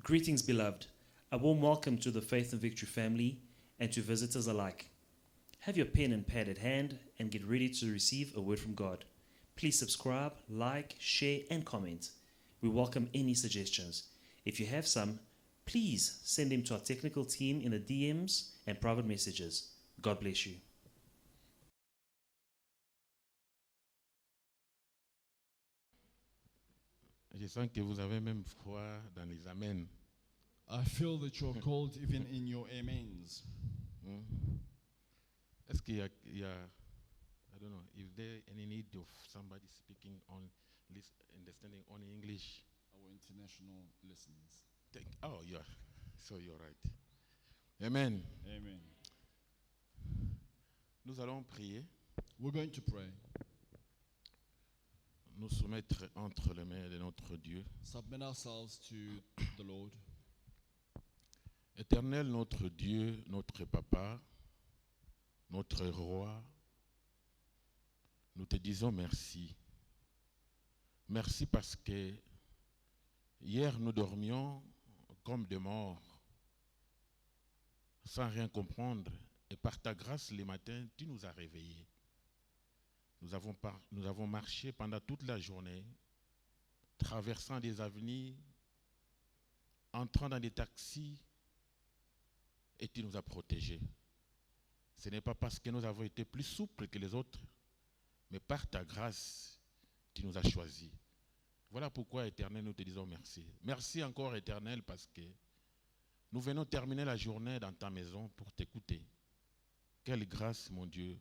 Greetings, beloved. A warm welcome to the Faith and Victory family and to visitors alike. Have your pen and pad at hand and get ready to receive a word from God. Please subscribe, like, share, and comment. We welcome any suggestions. If you have some, please send them to our technical team in the DMs and private messages. God bless you. Je sens que vous avez même froid dans les amens. I feel that you're cold even in your amens. Est-ce qu'il y a, I don't know, is there any need of somebody speaking on, understanding only English? Our international listeners. Oh, yeah, so you're right. Amen. Amen. Nous allons prier, We're going to pray. nous soumettre entre les mains de notre Dieu. Submit ourselves to the Lord. Éternel, notre Dieu, notre Papa, notre Roi, nous te disons merci. Merci parce que hier nous dormions comme des morts, sans rien comprendre, et par ta grâce, les matins, tu nous as réveillés. Nous avons marché pendant toute la journée, traversant des avenues, entrant dans des taxis, et tu nous as protégés. Ce n'est pas parce que nous avons été plus souples que les autres, mais par ta grâce, tu nous as choisis. Voilà pourquoi, Éternel, nous te disons merci. Merci encore, Éternel, parce que nous venons terminer la journée dans ta maison pour t'écouter. Quelle grâce, mon Dieu.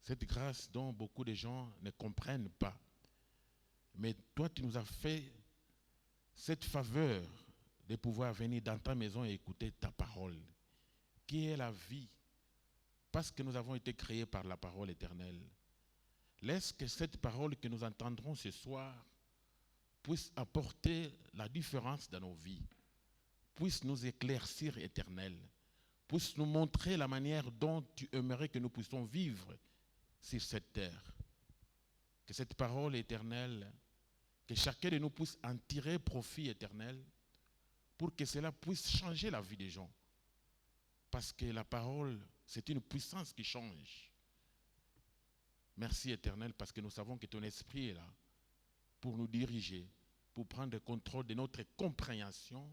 Cette grâce dont beaucoup de gens ne comprennent pas. Mais toi, tu nous as fait cette faveur de pouvoir venir dans ta maison et écouter ta parole, qui est la vie, parce que nous avons été créés par la parole éternelle. Laisse que cette parole que nous entendrons ce soir puisse apporter la différence dans nos vies, puisse nous éclaircir, Éternel, puisse nous montrer la manière dont tu aimerais que nous puissions vivre sur cette terre. Que cette parole éternelle, que chacun de nous puisse en tirer profit éternel, pour que cela puisse changer la vie des gens. Parce que la parole, c'est une puissance qui change. Merci éternel, parce que nous savons que ton esprit est là pour nous diriger, pour prendre le contrôle de notre compréhension,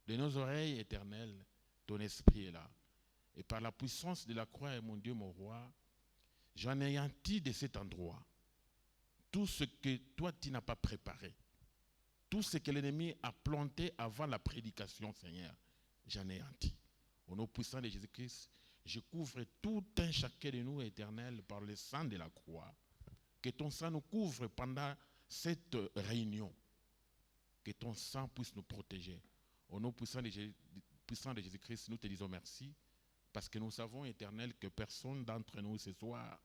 de nos oreilles éternelles. Ton esprit est là. Et par la puissance de la croix, mon Dieu, mon roi, j'anéantis de cet endroit tout ce que toi tu n'as pas préparé, tout ce que l'ennemi a planté avant la prédication, Seigneur, j'anéantis. Au nom puissant de Jésus-Christ, je couvre tout un chacun de nous, Éternel, par le sang de la croix. Que ton sang nous couvre pendant cette réunion. Que ton sang puisse nous protéger. Au nom puissant de Jésus-Christ, nous te disons merci. Parce que nous savons, Éternel, que personne d'entre nous ce soir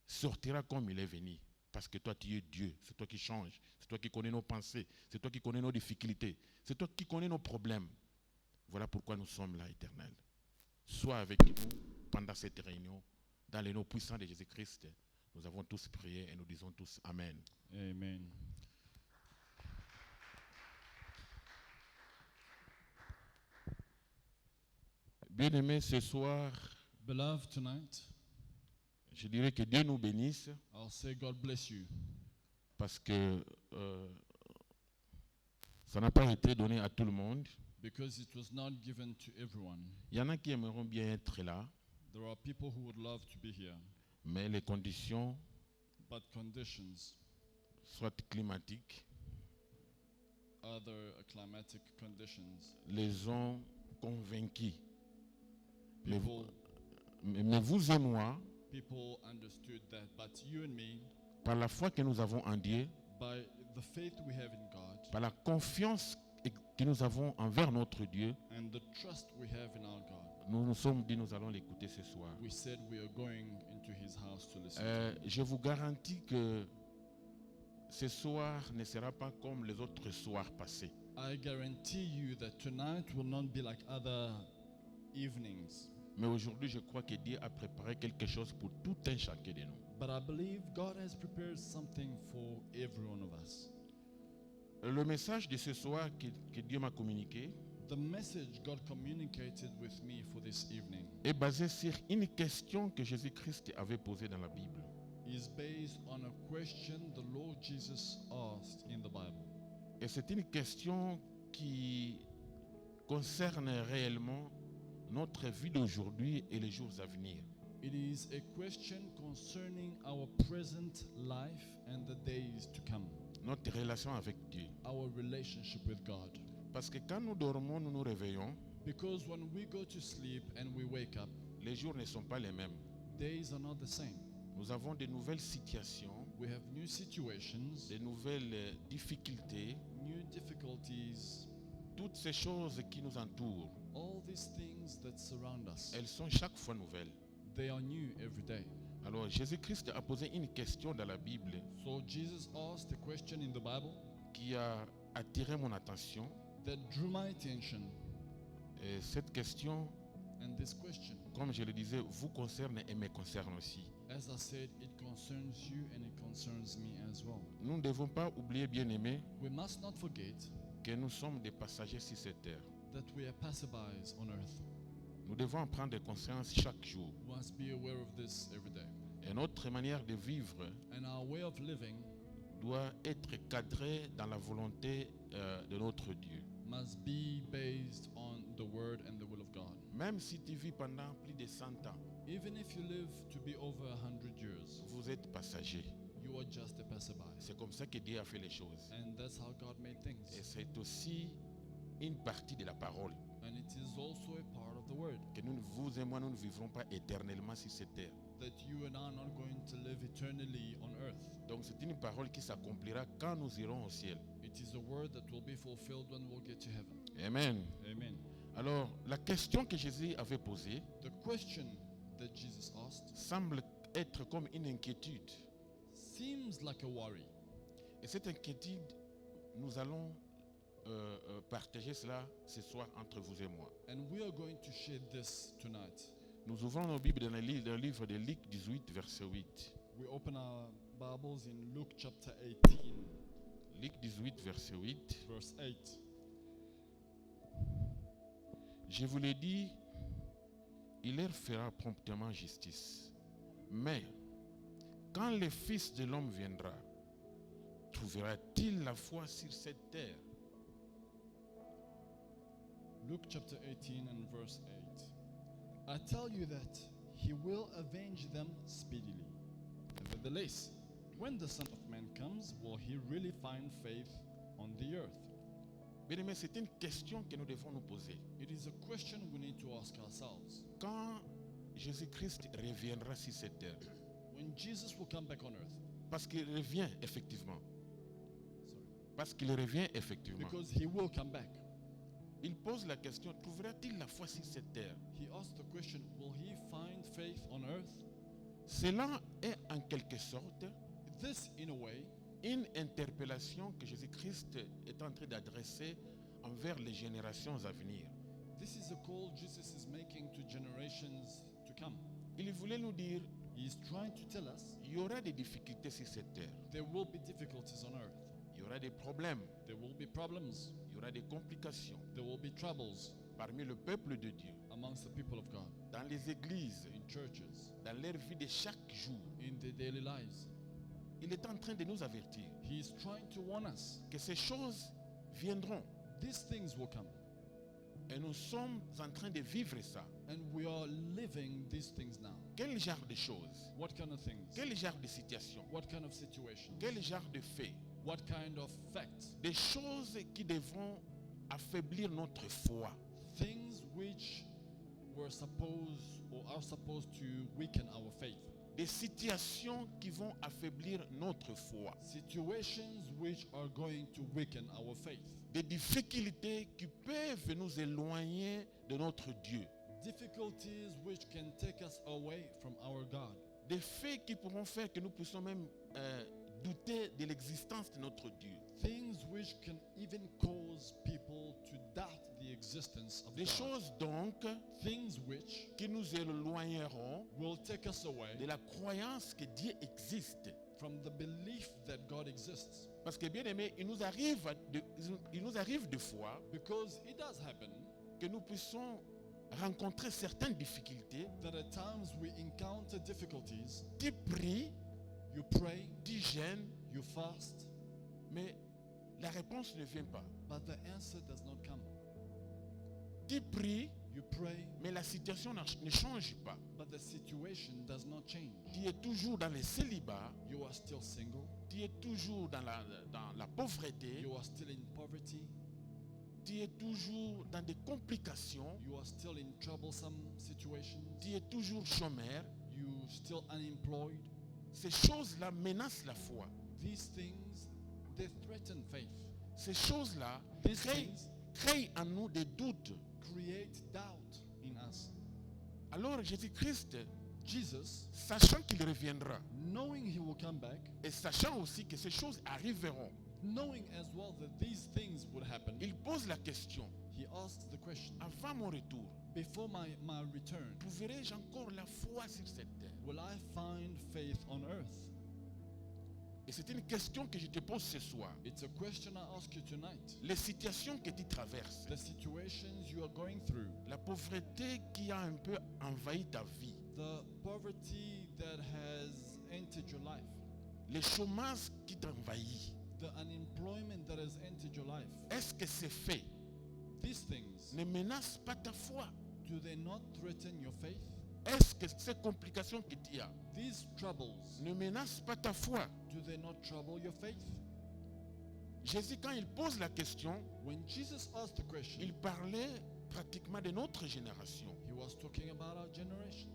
sortira comme il est venu. Parce que toi, tu es Dieu. C'est toi qui changes. C'est toi qui connais nos pensées. C'est toi qui connais nos difficultés. C'est toi qui connais nos problèmes. Voilà pourquoi nous sommes là, Éternel. Sois avec nous pendant cette réunion. Dans les noms puissants de Jésus-Christ, nous avons tous prié et nous disons tous Amen. Amen. Bien-aimés, ce soir, Beloved, tonight, je dirais que Dieu nous bénisse I'll say God bless you. parce que ça n'a pas été donné à tout le monde. Because it was not given to everyone. Il y en a qui aimeront bien être là, There are people who would love to be here, mais les conditions, but conditions, soit climatiques, other climatic conditions, les ont convaincus. people Mais vous et moi, people understood that. But you and me, par la foi que nous avons en Dieu, by the faith we have in God par la confiance que nous avons envers notre Dieu, and the trust we have in our God, nous nous sommes dit nous allons l'écouter ce soir. we said we are going into his house to listen to him. Je vous garantis que ce soir ne sera pas comme les autres soirs passés. I guarantee you that tonight will not be like other evenings. Mais aujourd'hui, je crois que Dieu a préparé quelque chose pour tout un chacun de nous. But I believe God has prepared something for every one of us. Le message de ce soir que Dieu m'a communiqué The message God communicated with me for this evening est basé sur une question que Jésus-Christ avait posée dans la Bible. is based on a question the Lord Jesus asked in the Bible. Et c'est une question qui concerne réellement notre vie d'aujourd'hui et les jours à venir. It is a question concerning our present life and the days to come, Notre relation avec Dieu. our relationship with God. Parce que quand nous dormons, nous nous réveillons, Because when we go to sleep and we wake up, les jours ne sont pas les mêmes. days are not the same. Nous avons de nouvelles situations, We have new situations, de nouvelles difficultés, new difficulties, toutes ces choses qui nous entourent, all these things that surround us. elles sont chaque fois nouvelles. They are new every day. Alors Jésus-Christ a posé une question dans la Bible So Jesus asked a question in the Bible qui a attiré mon attention. that drew my attention, Et cette question, and this question, comme je le disais, vous concerne et me concerne aussi. as I said, it concerns you and it concerns me as well. Nous ne devons pas oublier, bien-aimés, We must not forget que nous sommes des passagers sur cette terre. that we are passerbys on earth. Nous devons en prendre conscience chaque jour. We must be aware of this every day. Et notre manière de vivre And our way of living doit être cadrée dans la volonté de notre Dieu. must be based on the word and the will of God. Même si tu vis pendant plus de 100 ans, Even if you live to be over 100 years, vous êtes passager. you are just a passerby. C'est comme ça que Dieu a fait les choses. And that's how God made Et things. c'est aussi une partie de la parole. And it is also a part of the word Que vous et moi, nous ne vivrons pas éternellement sur cette terre. that you and I are not going to live eternally on earth. Donc c'est une parole qui s'accomplira quand nous irons au ciel. It is a word that will be fulfilled when we'll get to heaven. Amen. Amen. Alors, la question que Jésus avait posée The question that Jesus asked semble être comme une inquiétude. seems like a worry. Et cette inquiétude, nous allons partager cela ce soir entre vous et moi. And we are going to share this tonight. Nous ouvrons nos Bibles dans le livre de Luc 18, verset 8. We open our Bibles in Luke chapter 18, Luc 18, verset 8. verse 8. Je vous l'ai dit, il leur fera promptement justice. Mais quand le Fils de l'homme viendra, trouvera-t-il la foi sur cette terre? Luke chapter 18 and verse 8. I tell you that he will avenge them speedily. Nevertheless, when the Son of Man comes, will he really find faith on the earth? Bien-aimés, c'est une question que nous devons nous poser. It is a question we need to ask ourselves. Quand Jésus-Christ reviendra sur cette terre, When Jesus will come back on earth, parce qu'il revient effectivement, sorry, parce qu'il revient effectivement, because he will come back, il pose la question, trouvera-t-il la foi sur cette terre? he asked the question, will he find faith on earth? Cela est en quelque sorte This, in a way, une interpellation que Jésus-Christ est en train d'adresser envers les générations à venir. this is a call Jesus is making to generations to come. Il voulait nous dire, He is trying to tell us il y aura des difficultés sur cette terre, there will be difficulties on earth. il y aura des problèmes, There will be problems. il y aura des complications There will be troubles parmi le peuple de Dieu, amongst the people of God, dans les églises, in churches, dans leur vie de chaque jour. in their daily lives. Il est en train de nous avertir He is trying to warn us. que ces choses viendront These things will come. et nous sommes en train de vivre ça. And we are living these things now. Quel genre de choses? What kind of things? Quel genre de situation? What kind of situations? Quel genre de faits? What kind of facts? Des choses qui devront affaiblir notre foi. Things which were supposed or are supposed to weaken our faith. Des situations qui vont affaiblir notre foi. Situations which are going to weaken our faith. Des difficultés qui peuvent nous éloigner de notre Dieu. Difficulties which can take us away from our God. Des faits qui pourront faire que nous puissions même douter de l'existence de notre Dieu. Things which can even cause people to doubt the existence of Des God. choses donc Things which qui nous éloigneront will take us away de la croyance que Dieu existe. from the belief that God exists. Parce que bien aimé, il nous arrive des fois Because it does happen que nous puissions rencontrer certaines difficultés. that at times we encounter difficulties. Tu pries, You pray, tu jeûnes, you fast, mais la réponse ne vient pas. but the answer does not come. Tu pries, You pray, mais la situation ne change pas. but the situation does not change. Tu es toujours dans le célibat, You are still single. tu es toujours dans la pauvreté, You are still in poverty. tu es toujours dans des complications, You are still in troublesome situations. tu es toujours chômeur. You still unemployed. Ces choses-là menacent la foi. These things, they threaten faith. Ces choses-là These créent, things créent en nous des doutes. create doubt in us. Alors Jésus-Christ, Jesus, sachant qu'il reviendra, knowing he will come back, et sachant aussi que ces choses arriveront, knowing as well that these things would happen, il pose la question, he asks the question, avant mon retour, before my return, trouverai-je encore la foi sur cette terre? will I find faith on earth? Et c'est une question que je te pose ce soir. It's a question I ask you tonight. Les situations que tu traverses, The situations you are going through, la pauvreté qui a un peu envahi ta vie, the poverty that has entered your life, les chômages qui t'envahissent, the unemployment that has entered your life, est-ce que ces faits these things, ne menacent pas ta foi? do they not threaten your faith? Est-ce que ces complications que tu as These troubles, ne menacent pas ta foi? do they not trouble your faith? Jésus, quand il pose la question, When Jesus asked the question, il parlait pratiquement de notre génération. he was talking about our generation.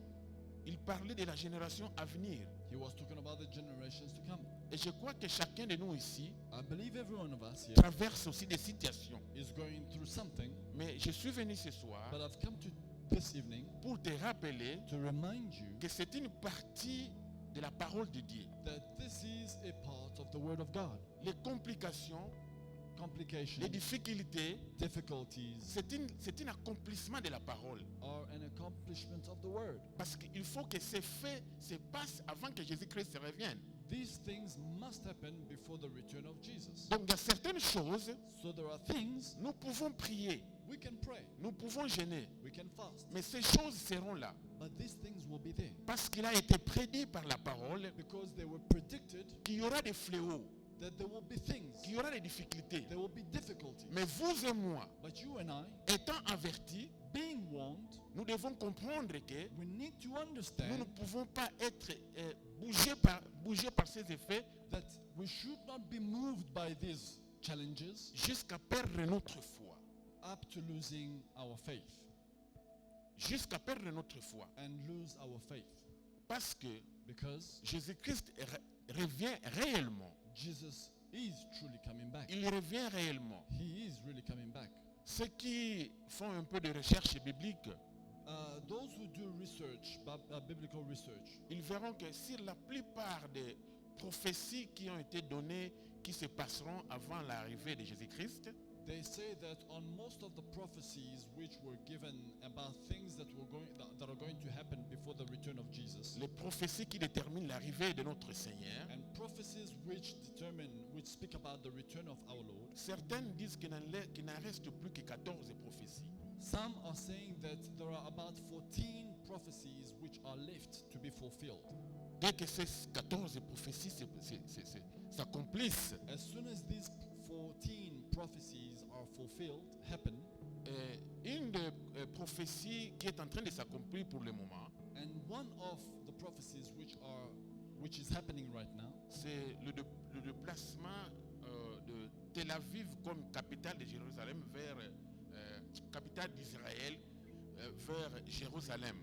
Il parlait de la génération à venir. He was talking about the generations to come. Et je crois que chacun de nous ici I believe every one of us here traverse aussi des situations. is going through something, Mais je suis venu ce soir but I've come to this evening pour te rappeler to remind you que c'est une partie de la parole de Dieu. that this is a part of the Word of God. Les complications, Complications, les difficultés, difficulties c'est un accomplissement de la parole. are an accomplishment of the Word. Parce qu'il faut que ces faits se passent avant que Jésus-Christ revienne. These things must happen before the return of Jesus. Donc, il y a certaines choses, So there are things nous pouvons prier, we can pray, nous pouvons jeûner, we can fast, mais ces choses seront là. but these things will be there Parce qu'il a été prédit par la parole because they were predicted qu'il y aura des fléaux, that there will be things, qu'il y aura des difficultés. there will be difficulties. Mais vous et moi, But you and I, étant avertis, being warned, nous devons comprendre que we need to nous ne understand pouvons pas être bougés par ces effets that we should not be moved by these challenges jusqu'à perdre notre foi. up to losing our faith Jusqu'à perdre notre foi. and lose our faith. Parce que Because Jésus-Christ revient réellement. Jesus is truly coming back. Il revient réellement. He is really coming back. Ceux qui font un peu de recherche biblique, Those who do research, biblical research, ils verront que sur la plupart des prophéties qui ont été données, qui se passeront avant l'arrivée de Jésus-Christ, they say that on most of the prophecies which were given about things that are going to happen before the return of Jesus, les prophéties qui déterminent l'arrivée de notre Seigneur, and prophecies which speak about the return of our Lord, certaines disent qu'il n'en reste plus que 14 prophéties. some are saying that there are about 14 prophecies which are left to be fulfilled. Dès que ces 14 prophéties s'accomplissent, As soon as these 14 prophecies are fulfilled, happen, une des prophéties qui est en train de s'accomplir pour le moment, and one of the prophecies which is happening right now, c'est le déplacement de Tel Aviv comme capitale de Jérusalem vers capitale d'Israël vers Jérusalem.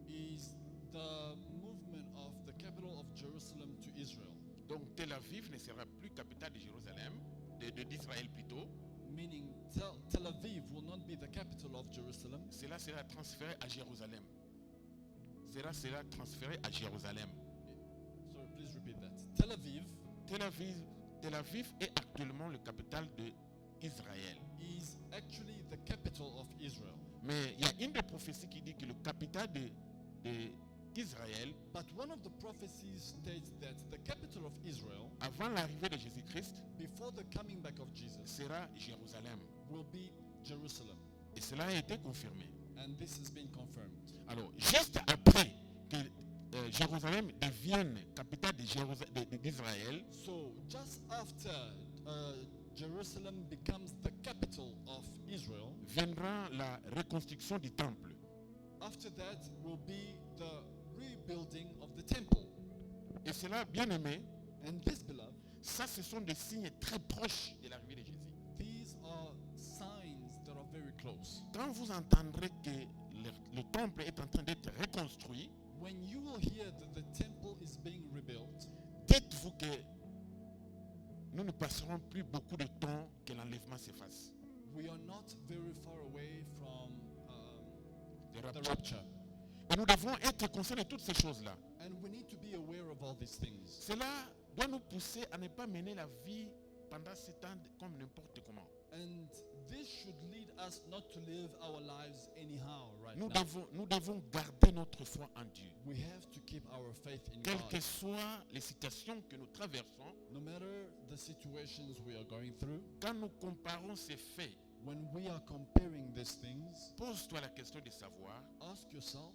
is the movement of the capital of Jerusalem to Israel, Donc Tel Aviv ne sera plus capitale de Jérusalem, d'Israël plutôt. meaning Tel Aviv will not be the capital of Jerusalem. Cela sera transféré à Jérusalem. Cela sera transféré à Jérusalem. Sorry, please repeat that. Tel Aviv est actuellement la capitale d'Israël. Is actually the capital of Israel. Mais il y a une des prophéties qui dit que la capitale qu'Israël, But one of the prophecies states that the capital of Israel, avant l'arrivée de Jésus-Christ, before the coming back of Jesus, sera Jérusalem. will be Jerusalem. Et cela a été confirmé. And this has been confirmed. Alors, juste après que Jérusalem devienne capitale d'Israël, So just after Jerusalem becomes the capital of Israel, viendra la reconstruction du temple. after that will be the rebuilding of the temple. Et cela, bien aimé, And this, beloved, ça ce sont des signes très proches de l'arrivée de Jésus. these are signs that are very close. Quand vous entendrez que le temple est en train d'être reconstruit, When you will hear that the temple is being rebuilt, dites-vous que nous ne passerons plus beaucoup de temps que l'enlèvement se fasse. we are not very far away from Le the rapture. rapture. Et nous devons être conscients de toutes ces choses-là. And we need to be aware of all these things. Cela doit nous pousser à ne pas mener la vie pendant ce temps comme n'importe comment. And this should lead us not to live our lives anyhow right Nous now. devons garder notre foi en Dieu. We have to keep our faith in Quelles que God. soient les situations que nous traversons, No matter the situations we are going through, quand nous comparons ces faits, when we are comparing these things, pose-toi la question de savoir ask yourself,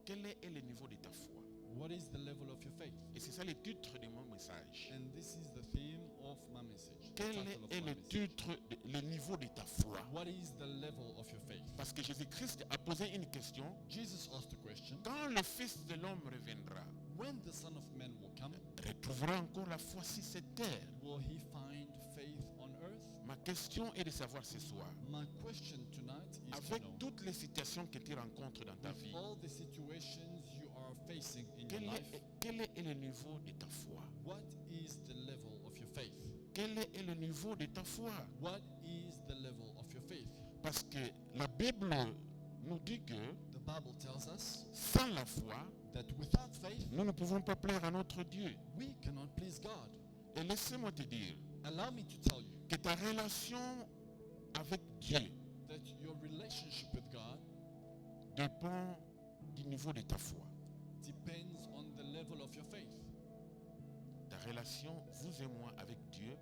quel est le niveau de ta foi. what is the level of your faith? Et c'est ça le titre de mon message. And this is the theme of my message. the Quel title of est my le message. titre, le niveau de ta foi? What is the level of your faith? Parce que Jésus-Christ a posé une question. Jesus asked a question. Quand le Fils de l'homme reviendra, When the Son of Man will come, retrouvera encore la foi sur cette terre? will he find faith on earth? Ma question est de savoir ce soir, My question tonight is to avec know, toutes les situations que tu rencontres dans ta with vie, all the situations you are facing in your life, quel est le niveau de ta foi? what is the level of your faith? Quel est le niveau de ta foi? What is the level of your faith? Parce que la Bible nous dit que The Bible tells us sans la foi, that without faith, nous ne pouvons pas plaire à notre Dieu. we cannot please God. Et laissez-moi te dire Allow me to tell you que ta relation avec Dieu that your relationship with God dépend du niveau de ta foi. depends on the level of your faith. Ta relation, vous et moi, avec Dieu,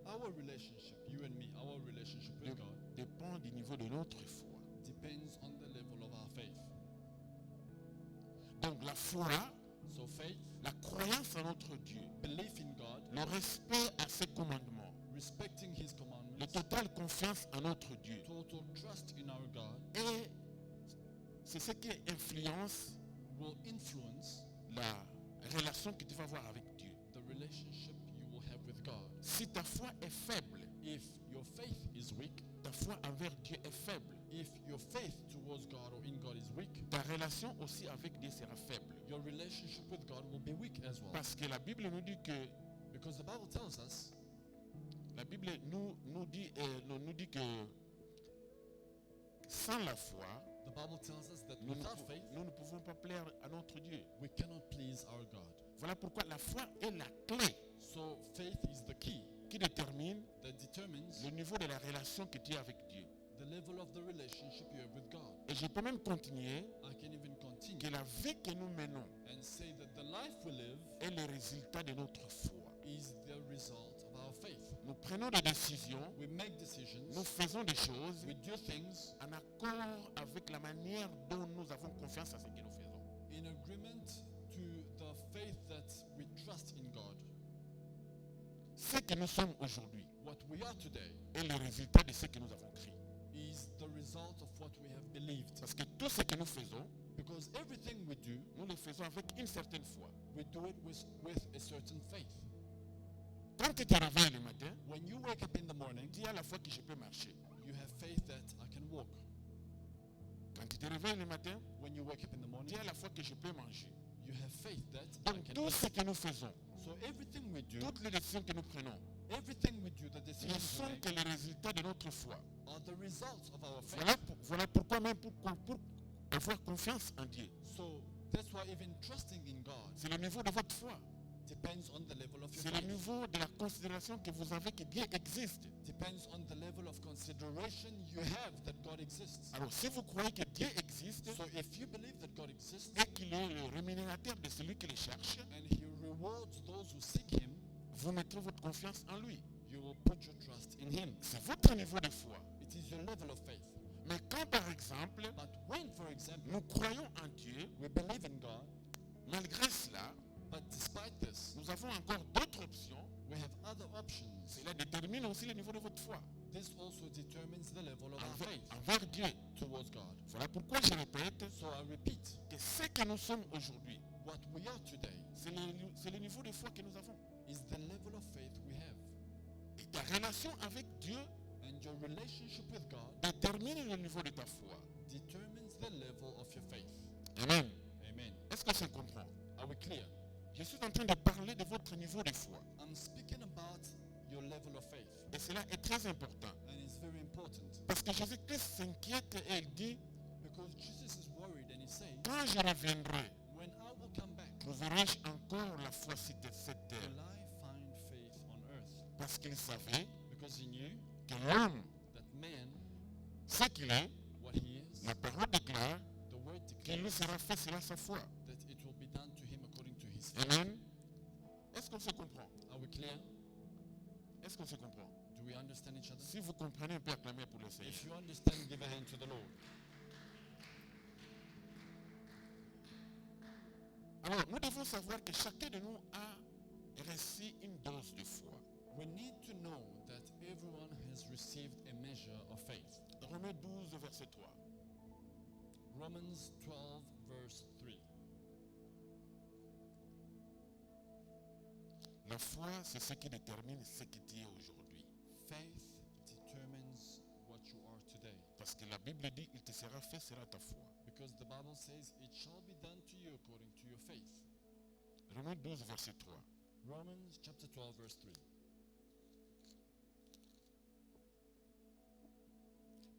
Our relationship, you and me, our relationship with God dépend du niveau de notre foi. depends on the level of our faith. Donc la foi, So faith, la croyance en notre Dieu, belief in God, le respect à ses commandements, respecting His la commandments, totale confiance en notre Dieu. total trust in our God Et c'est ce qui influence will influence la relation que tu vas avoir avec Dieu. the relationship you will have with God. Si ta foi est faible, If your faith is weak, ta foi envers Dieu est faible, if your faith towards God or in God is weak, ta relation aussi avec Dieu sera faible. your relationship with God will be weak as well. Parce que la Bible nous dit que Because the Bible tells us, la Bible nous dit que sans la foi, the Bible tells us that nous without faith, ne pouvons pas plaire à notre Dieu. we cannot please our God. Voilà pourquoi la foi est la clé So faith is the key qui détermine that determines le niveau de la relation que tu as avec Dieu. the level of the relationship you have with God. Et je peux même continuer I can even continue que la vie que nous menons and say that the life we live est le résultat de notre foi. is the result of our faith. Nous prenons des décisions, We make decisions, nous faisons des choses we do things en accord avec la manière dont nous avons confiance à ce que nous faisons. in agreement to the faith that we trust in God. Ce que nous sommes aujourd'hui What we are today est le résultat de ce que nous avons créé. is the result of what we have believed. Parce que tout ce que nous faisons, Because everything we do, nous le faisons avec une certaine foi. we do it with a certain faith. Quand tu te réveilles le matin, When you wake up in the morning, tu as la foi que je peux marcher. you have faith that I can walk. Quand tu te réveilles le matin, When you wake up in the morning, tu as la foi que je peux manger. you have faith that I Donc can tout eat. ce que nous faisons, So everything we do, toutes les décisions que nous prenons, everything we do, the ne decisions we sont make que les résultats de notre foi. are the results of our faith. Voilà pourquoi même pour avoir confiance en Dieu, So that's why even trusting in God c'est le niveau de votre foi. depends on the level of your C'est le faith. niveau de la considération que vous avez que Dieu existe. Depends on the level of consideration you have that God exists. Alors si vous croyez que Dieu existe So if you believe that God exists et qu'il qu'il est le rémunérateur de celui qui le cherche, and he rewards those who seek him, vous mettrez votre confiance en lui. you will put your trust in him. C'est votre niveau de foi. It is your level of faith. Mais quand, par exemple, But when, for example, nous croyons en Dieu, we believe in God, malgré cela, but despite this, nous avons encore d'autres options. we have other options. Cela détermine aussi le niveau de votre foi This also determines the level of our faith envers Dieu. towards God. Voilà pourquoi je répète So I repeat, que ce que nous sommes aujourd'hui, what we are today c'est le niveau de foi que nous avons. is the level of faith we have. Et ta relation avec Dieu And your relationship with God détermine le niveau de ta foi. determines the level of your faith. Amen. Amen. Est-ce que ça comprend? Are we clear? Je suis en train de parler de votre niveau de foi. I'm speaking about your level of faith. Et cela est très important. And it's very important Parce que Jésus-Christ s'inquiète et il dit, because Jesus is worried and he says, quand je reviendrai, when I will come back, trouverai-je encore la foi sur cette terre? will I find faith on earth? Parce qu'il savait Because he knew que l'homme, that man, ce qu'il est, what he is, la parole déclare the word qu'il lui declares sera fait selon sa foi. that it will be done to him according to his faith. Amen. Est-ce qu'on se comprend? Are we clear? Est-ce qu'on se comprend? Do we understand each other? Si vous comprenez, on peut acclamer pour le Seigneur. If you understand, give a hand to the Lord. Alors, nous devons savoir que chacun de nous a reçu une dose de foi. We need to know that everyone has received a measure of faith. Romains 12, verset 3. Romans 12, verse 3. La foi, c'est ce qui détermine ce que tu es aujourd'hui. Faith determines what you are today. Parce que la Bible dit, il te sera fait, sera ta foi. Because the Bible says, it shall be done to you according to your faith. Romains 12, verset 3. Romans chapter 12, verse 3.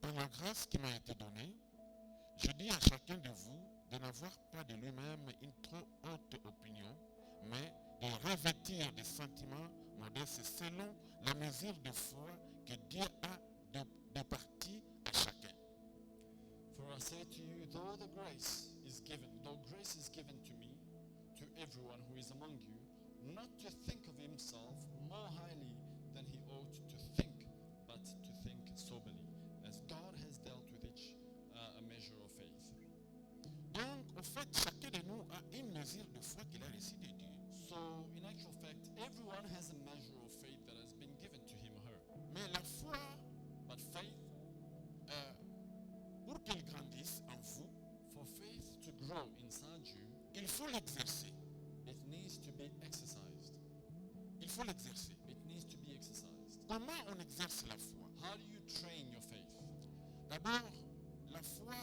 Par la grâce qui m'a été donnée, je dis à chacun de vous de n'avoir pas de lui-même une trop haute opinion, mais de revêtir des sentiments modestes selon la mesure de foi que Dieu a départie à chacun. For I say to you, though grace is given to me, to everyone who is among you, not to think of himself more highly than he ought to think, but to think soberly, as God has dealt with each a measure of faith. Donc, en fait, chacun de nous a une mesure de foi qu'il a reçue de Dieu. So, in actual fact, everyone has a measure of faith that has been given to him or her. Mais la foi, But faith, pour qu'elle grandisse en vous, for faith to grow inside you, il faut l'exercer. it needs to be exercised. Il faut l'exercer. It needs to be exercised. Comment on exerce la foi? How do you train your faith? D'abord, la foi,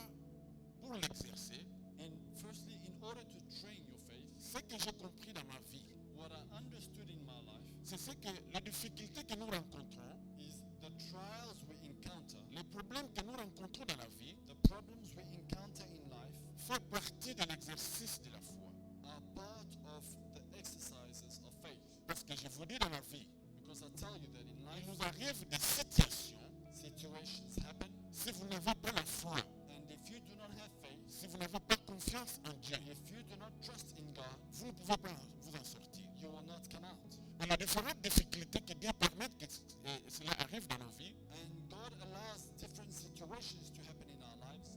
pour l'exercer, And firstly, in order to train your faith, ce que j'ai compris dans ma vie, what I understood in my life c'est ce que les difficultés que nous rencontrons, is the trials we encounter, les problèmes que nous rencontrons dans la vie, the problems we encounter in life font partie de l'exercice de la foi. are part of the exercises of faith. Parce que je vous dis dans la vie, Because I tell you that in il life, nous arrive des situations, situations happen, si vous n'avez pas la foi, and if you do not have faith, si vous n'avez pas confiance en Dieu, if you do not trust in God, vous ne pouvez pas vous en sortir. you will not come out. Mais les différentes difficultés que Dieu permet que cela arrive dans nos vies And God allows different situations to happen in our lives,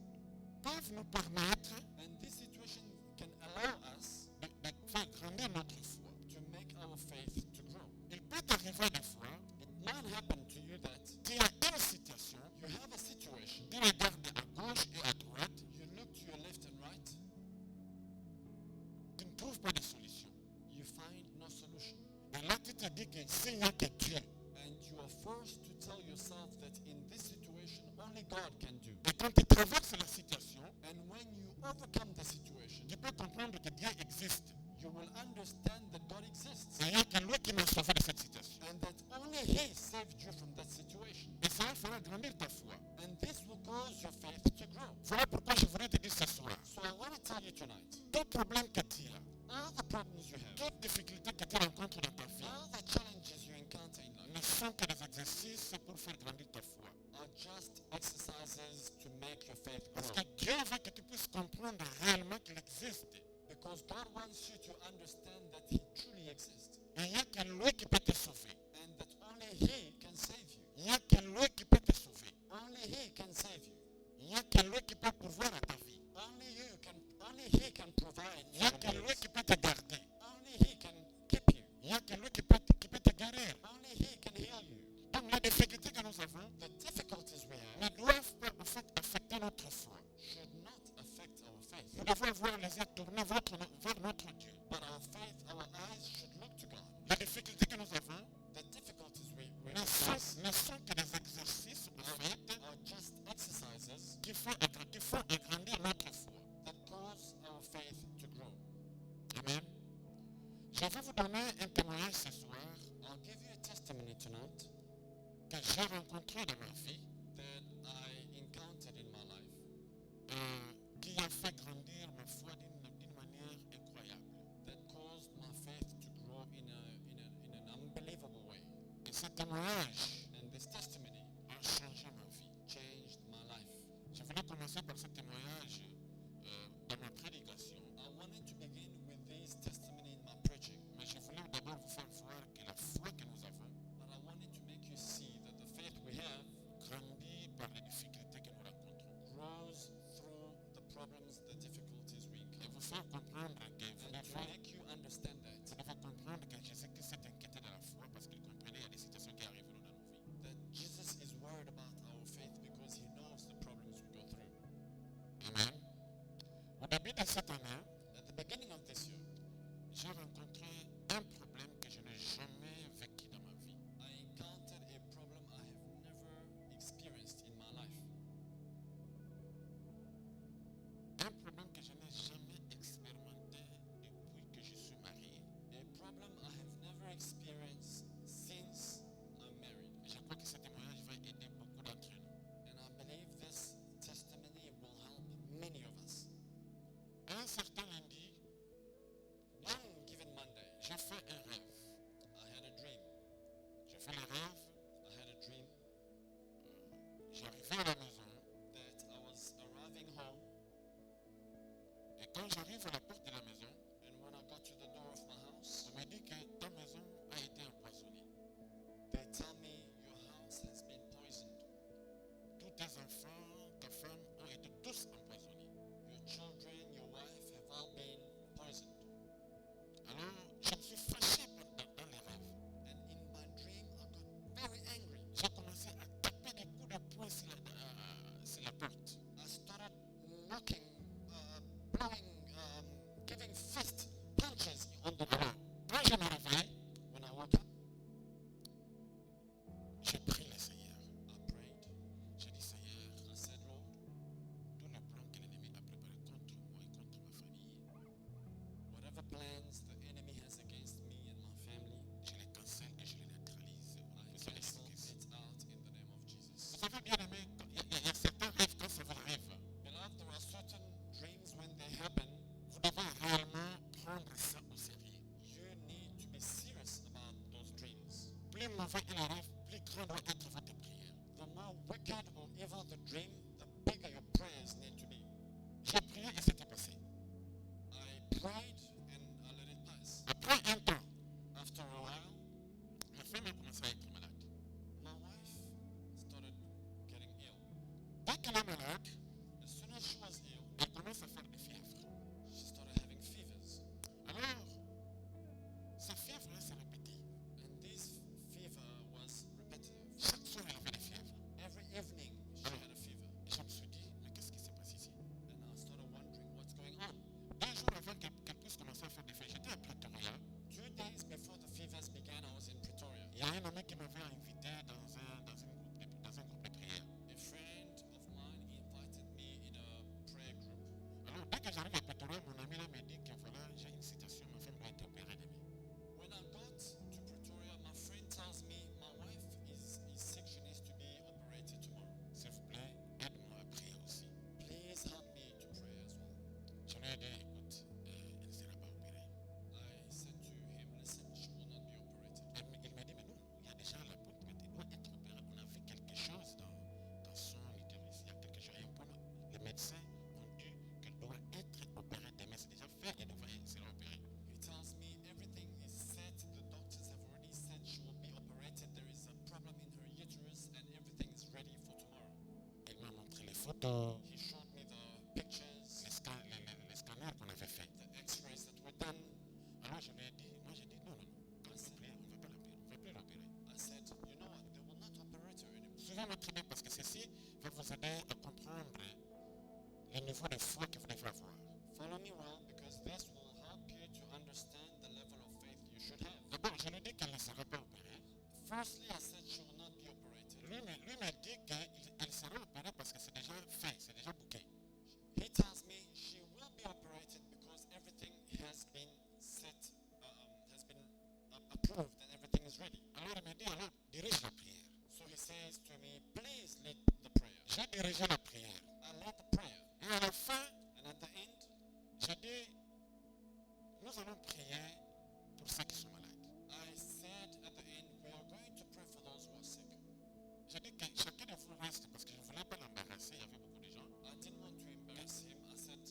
peuvent nous permettre and this situation can allow us de faire grandir notre foi. to make our faith to grow. Il peut arriver des fois, It might happen to you that tu as une situation, you have a situation, tu regardes à gauche et à droite, you look to your left and right, tu ne trouves pas de solution. you find no solution. Et là, tu te dis que s'il n'y a que Dieu, And you are forced to tell yourself that in this situation, only God can do. et quand tu traverses la situation, And when you overcome the situation, tu peux comprendre que Dieu existe. you will understand that God exists. Et il n'y a que lui qui m'a sauvé de cette situation. And that only He saved you from that situation. Et cela fera grandir ta foi. And this will cause your faith to grow. Voilà pourquoi je voudrais te dire ce soir, So I want to tell you tonight, tout problème que tu as, all the problems you have, toute difficulté que tu rencontres dans ta vie, all the challenges you encounter in ne life sont que des exercices pour faire grandir ta foi. are just exercises to make your faith Parce grow. que Dieu veut que tu puisses comprendre réellement qu'il existe. Because God wants you to understand that He truly exists. Et il n'y a que lui qui peut te sauver. And that only He can save you. Il n'y a que lui qui peut te sauver. Only He can save you. Il n'y a que lui qui peut pourvoir à ta vie. Only He can provide. Il n'y a for que your lui needs. qui peut te garder. Only He can keep you. Il n'y a que lui qui peut te guérir. Only He can heal you. Donc les difficultés que nous avons The difficulties we ne have doivent pas en fait affecter notre foi. should not affect our faith. Nous devons avoir les yeux tournés vers notre Dieu. But our faith, our eyes should look to God. Les difficultés que nous avons The difficulties we ne face sont que des exercices en fait are just exercises qui font agrandir notre foi. that cause our faith to grow. Amen. Je vais vous donner un témoignage ce soir I'll give you a testimony tonight que j'ai rencontré dans ma vie that I encountered in my life qui a fait grandir ma foi d'une manière incroyable. that caused my faith to grow in an unbelievable way. Et ce témoignage And this testimony a changé ma vie. changed my life. Je voulais commencer par ce témoignage dans ma prédication, I wanted to begin with this testimony in my preaching, mais je voulais d'abord vous faire voir que la foi que nous avons but I wanted to make you see that the faith we have grandit par les difficultés que nous rencontrons. grows through the problems, the difficulties we Et encounter. vous faire comprendre que vous And to devez make you understand that comprendre que Jésus-Christ s'est inquiété de la foi parce qu'il comprenait il y a des situations qui arrivent dans nos vies. that Jesus is worried about our faith because He knows the problems we go through. Amen. Au début de cette année, At the beginning of this year, j'ai rencontré un problème que je n'ai jamais vécu dans ma vie. I encountered a problem I have never experienced in my life. Un problème que je n'ai jamais expérimenté depuis que je suis marié. A problem I have never experienced since I'm married. Et je crois que ce témoignage va aider beaucoup d'entre nous. And I believe this testimony will help many of us. Un certain lundi, One given Monday, j'ai fait un rêve. I had a dream. J'ai fait le rêve, I had a dream j'arrivais à la maison. that I was arriving home, Et quand j'arrive à la porte de la maison, and when I got to the door of my house, on me dit que ta maison a été empoisonnée. they tell me your house has been poisoned. Tous tes enfants, ta femme ont été tous empoisonnés. Your children, your wife have all been poisoned. Alors, je me suis fâché dans les rêves. And in my dream, I got very angry. J'ai commencé à taper des coups de poing sur la porte. I started knocking, blowing, giving fist punches on the door. Alors, quand je me réveille, When I woke up, j'ai prié le Seigneur. I prayed. J'ai dit, Seigneur, I said, Lord, tous les plans que l'ennemi a préparés contre moi et contre ma famille, whatever plans the enemy has against me and my family, je les cancelle et je les neutralise au I nom de cancel Jésus-Christ. it out in the name of Jesus. Vous savez, bien aimé, il y a certains rêves, quand ça vous arrive, Beloved, there are certain dreams when they happen, vous devez réellement prendre ça au sérieux. you need to be serious about those dreams. Plus mauvais est le rêve, plus grande doit être votre prière. The more wicked or evil the dream, the bigger your prayers need to be. J'ai prié et c'était passé. I prayed and I let it pass. Après un temps, After a while, ma femme a commencé à être malade. my wife started getting ill. Dès qu'elle est malade, As soon as she was ill, elle commence à faire des fièvres. she started having fevers. Alors, ces fièvres se répétaient. And this fever was repetitive. Chaque soir, elle avait des fièvres. Every evening, she had a fever. Et je me suis dit, mais qu'est-ce qui s'est passé ici? And I started wondering what's going on. 2 jours avant qu'elle puisse commencer à faire des fièvres, j'étais à Pretoria. 2 days before the fevers began, I was in Pretoria. Il y a un ami qui m'avait invité dans un groupe de prière. A friend of mine invited me in a prayer group. Alors, dès que j'arrive à Pretoria, mon ami là me dit que voilà, j'ai une situation, ma femme doit être opérée demain. When I got to Pretoria, my friend tells me my wife is sick, she needs to be operated tomorrow. S'il vous plaît, aide-moi à prier aussi. Please help me to pray as well. Je lui ai dit, écoute, elle ne sera pas opérée. I said to him, listen, she will not be operated. Il m'a dit, mais non, il y a déjà la porte, mais elle doit être opérée. On a vu quelque chose dans son utérus. Il y a quelque chose. Et le médecin ont dit qu'elle doit être opérée demain. C'est déjà fait, elle devrait photos, He showed me the pictures, les scanners qu'on avait fait. the x-rays that were done. Alors je lui ai dit, moi j'ai dit non, on va plus l'opérer. I said, you know what, they will not operate her anymore. Suivez-moi très bien parce que ceci va vous aider à comprendre le niveau de foi que vous devez avoir. Follow me well, because this will help you to understand the level of faith you should have. D'abord, je lui ai dit qu'elle ne sera pas opérée. Firstly, I said she will not be operated. Lui m'a dit qu'elle sera opérée parce que c'est déjà fait, c'est déjà bouqué. He tells me she will be operated because everything has been set, has been approved and everything is ready. Alors il m'a dit, alors dirige la prière. So he says to me, please lead the prayer. J'ai dirigé la prière. I led the prayer. Et à la fin, And at the end, j'ai dit, nous allons prier pour ceux qui sont malades. I said at the end, we are going to pray for those who are sick. J'ai dit que chacun de vous reste parce que je ne voulais pas l'embarrasser, il y avait beaucoup de gens. I didn't want to embarrass him. I said,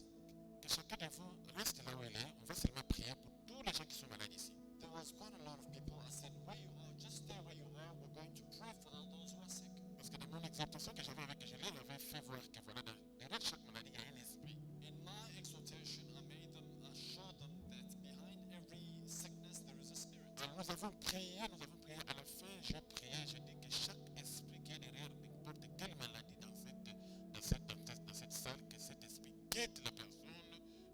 Que chacun de vous reste là où il est. On va seulement prier pour tous les gens qui sont malades ici. there was quite a lot of people. I said, where you are, just stay where you are. We're going to pray for all those who are sick. Parce que dans mon exhortation que j'avais avec Angela, il avait fait voir que voilà, derrière chaque maladie, il y a un esprit. In my exhortation, I made them, show them that behind every sickness there is a spirit. Alors nous avons prié. À la fin, j'ai prié, j'ai dit que chaque esprit qui est derrière n'importe quelle maladie dans cette salle, que cet esprit quitte la personne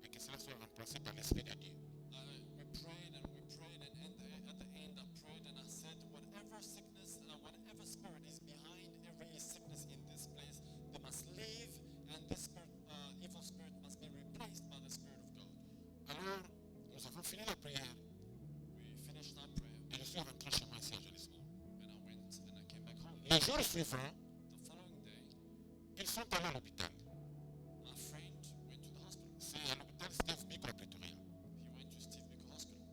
et que cela soit remplacé par l'esprit de Dieu. We prayed and at the end I prayed and I said, whatever sickness, whatever spirit is behind every sickness in this place, they must leave, and this spirit, evil spirit must be replaced by the Spirit of God. Alors, nous avons fini la prière We finished our prayer, et je suis rentré chez moi ici à Johannesburg. and I went and I came back home. Le jour suivant, The following day, ils sont allés à l'hôpital. my friend went to the hospital. C'est à l'hôpital Steve Biko à Pretoria. He went to Steve Biko Hospital.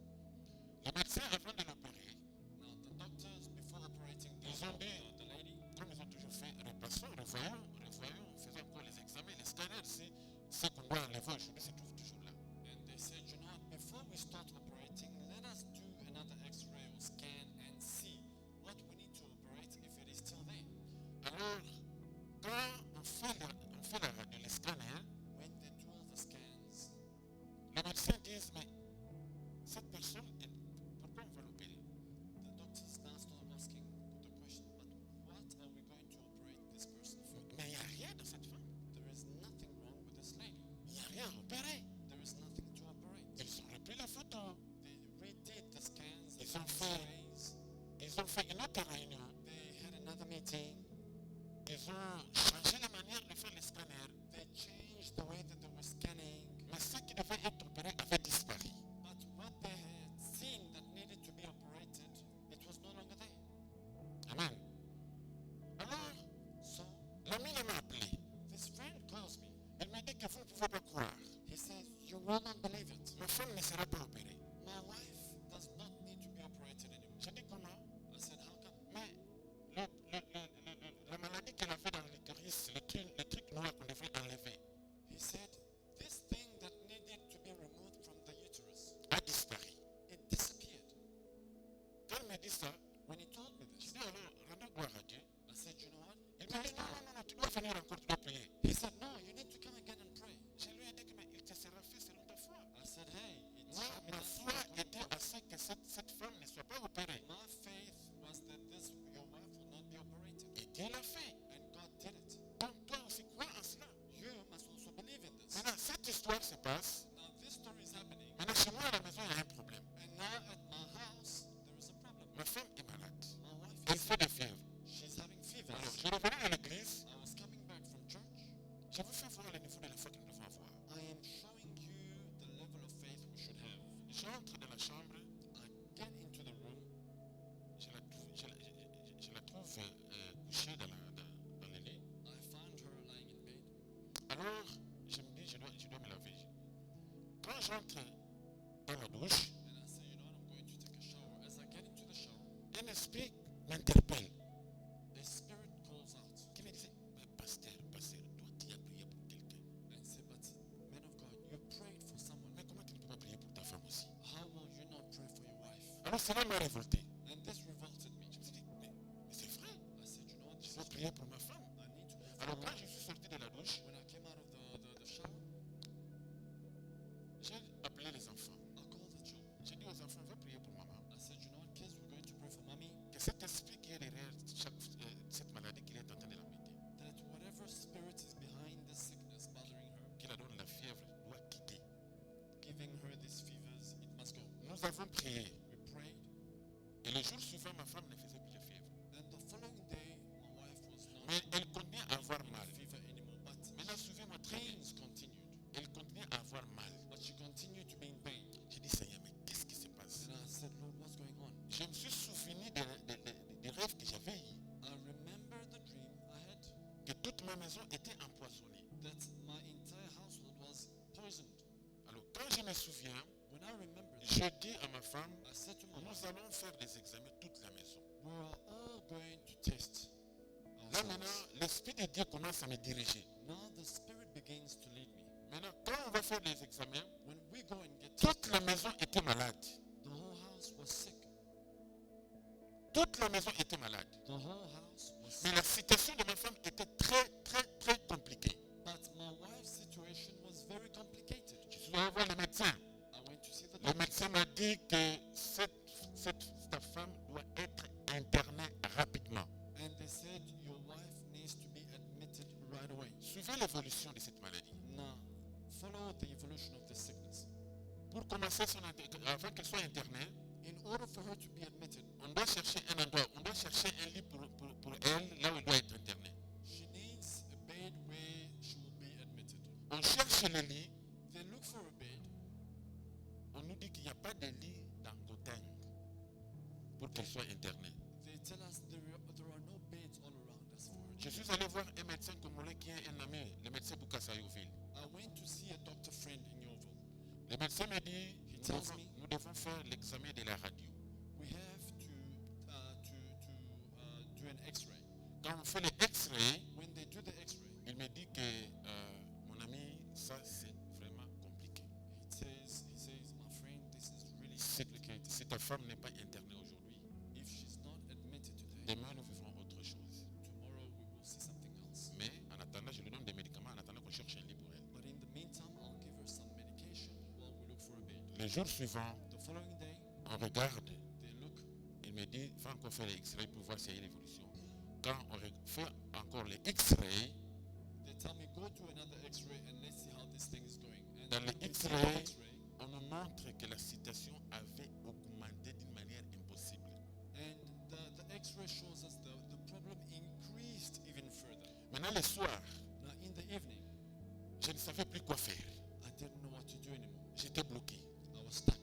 Le médecin, avant de l'opérer, Now, the doctors, before operating Ils ont dit, the lady, comme ils ont toujours fait, revoyons, faisons encore les examens, les scanners, si ce qu'on doit enlever aujourd'hui se trouve toujours là. and they said, you know, before we start operating, let us do another x-ray or scan and see what we need to operate if it is still there. Alors, quand on fait les scanners, When they do all the scans, le médecin dit, mais cette personne, pourquoi on va l'opérer? the doctors now start asking the question, but what are we going to operate this person for? Mais il n'y a rien dans cette femme. There is nothing wrong with this lady. Il n'y a rien à opérer. There is nothing to operate. Ils ont repris la photo. They redid the scans, Ils the ont fait- x-rays. Ils ont fait une autre réunion. They had another meeting. Ils ont changé la manière de faire les scanners. They changed the way that they were scanning. Mais ce qui devait être opéré avait disparu. But what they had seen that needed to be operated, it was no longer there. Amen. Alors, So l'ami m'a appelé. this friend calls me. Elle m'a dit que vous ne pouvez pas croire. He says, you will not believe it. Ma femme ne sera pas opérée. My wife does not need to be operated anymore. J'ai dit comment? I said, how come? Mais la maladie qu'elle avait dans l'utérus, le truc noir qu'on devait enlever, He said, this thing that needed to be removed from the uterus, a disparu. it disappeared. Quand elle m'a dit ça, When he told me j'ai this, dit alors, rendons gloire à Dieu. I said, you know what? Il m'a dit non, tu dois venir encore, tu dois prier. He said, no, you need to come again and pray. Je lui ai dit que mais il te sera fait selon ta foi. I said, hey, it's Moi, shall be ma done foi according to était your à ce que cette femme ne soit pas opérée. My faith was that your wife will not be operated. Et Dieu l'a fait. And God did it. Donc toi aussi crois en cela. You must also believe in this. Maintenant, cette histoire se passe. Now this story is happening, Maintenant, chez moi à la maison, il y a un problème. and now at my house there is a problem. Ma femme est malade. My wife Elle is fait des fièvres. she's having fever. Alors, je revenais à l'église. I was coming back from church. Je vous fais voir le niveau de la foi que nous devons avoir. I am showing you the level of faith we should have. J'entre dans la chambre. I get into the room. Je la trouve couchée dans le lit. I found her lying in bed. Alors, je me dis, je dois me laver. Quand j'entre dans la douche, And I say, you know what, I'm going to take a shower. As I get into the shower, un esprit m'interpelle. a spirit calls out Qui me disait, mais pasteur, toi tu as prié pour quelqu'un. and say, but man of God, you prayed for someone. Mais comment tu ne peux pas prier pour ta femme aussi? How will you not pray for your wife? Alors cela m'a révolté. And this revolted me. Je me suis dit, mais c'est vrai, I said, you know what, je this dois is prier pour ma femme. I need to pray for Alors her. quand je suis sorti de la douche, J'ai appelé les enfants. I called the children. J'ai dit aux enfants, va prier pour maman. I said, you know what, kids, we're going to pray for mommy. Que cet esprit qui est derrière cette maladie qu'il est en train de l'embêter, That whatever spirit is behind this sickness bothering her, qui la donne la fièvre, doit quitter. giving her these fevers, it must go. Nous avons prié. We prayed, Et le jour suivant, ma femme ne faisait plus de fièvre. and the following day, my wife was not Mais elle continuait à avoir in mal. fever anymore, but Maintenant, suivez-moi très bien. pains continued. Elle continuait à avoir mal. But she continued to be in pain. J'ai dit, Seigneur, mais qu'est-ce qui se passe? And I said, Lord, what's going on? Je me suis souvenu des rêves que j'avais eus, I remember the dream I had que toute ma maison était empoisonnée. that my entire household was poisoned. Alors, quand je me souviens, When I remember that, je dis à ma femme, I said to my nous wife, allons faire des examens toute la maison. we are all going to test Là ourselves. maintenant, l'Esprit de Dieu commence à me diriger. Now the Spirit begins to lead me. Maintenant, quand on va faire les examens, When we go and get toute tested, la maison était malade. the whole house was sick. Toute la maison était malade. The whole house was Mais sick. la situation de ma femme était très compliquée. But my wife's situation was very complicated. Je suis allé voir le médecin. I went to see the Le doctor. médecin m'a dit que ta femme doit être internée rapidement. And they said, your wife needs to be admitted right away. Suivez l'évolution de cette maladie. Now, follow the evolution of this sickness. Pour commencer, avant qu'elle soit internée, In order for her to be admitted, on doit chercher un endroit, on doit chercher un lit pour elle, là où elle doit être internée. she needs a bed where she will be admitted. On cherche le lit, They look for a bed. on nous dit qu'il n'y a pas de lit dans Gauteng pour qu'elle soit internée. They tell us there are no beds all around us for her. Je suis allé voir un médecin congolais qui est un ami, le médecin Boukassa Yoville. I went to see a doctor friend in Yeovil. Le médecin m'a dit, tells nous devons faire l'examen de la radio. We have to do an X-ray. Quand on fait le X-ray, When they do the X-ray, il me dit que mon ami, ça c'est vraiment compliqué. he says, my friend, this is really Si, complicated. si ta femme n'est pas internée aujourd'hui, If she's not admitted today, demain nous vivrons autre chose. tomorrow we will see something else. Mais en attendant, je lui donne des médicaments en attendant qu'on cherche un lit pour elle. But in the meantime, I'll give her some medication while we look for a bed. Le jour suivant, The following day, on regarde, they look. il me dit, il faut encore faire les X-ray pour voir s'il y a une évolution. Quand on fait encore les X-ray, They tell me go to another X-ray and let's see how this thing is going. And Dans le when we see X-ray, the X-ray, on nous montre que la situation avait augmenté d'une manière impossible. and the X-ray shows us the problem increased even further. Maintenant, le soir, Now in the evening, je ne savais plus quoi faire. I didn't know what to do anymore. J'étais bloqué. I was stuck.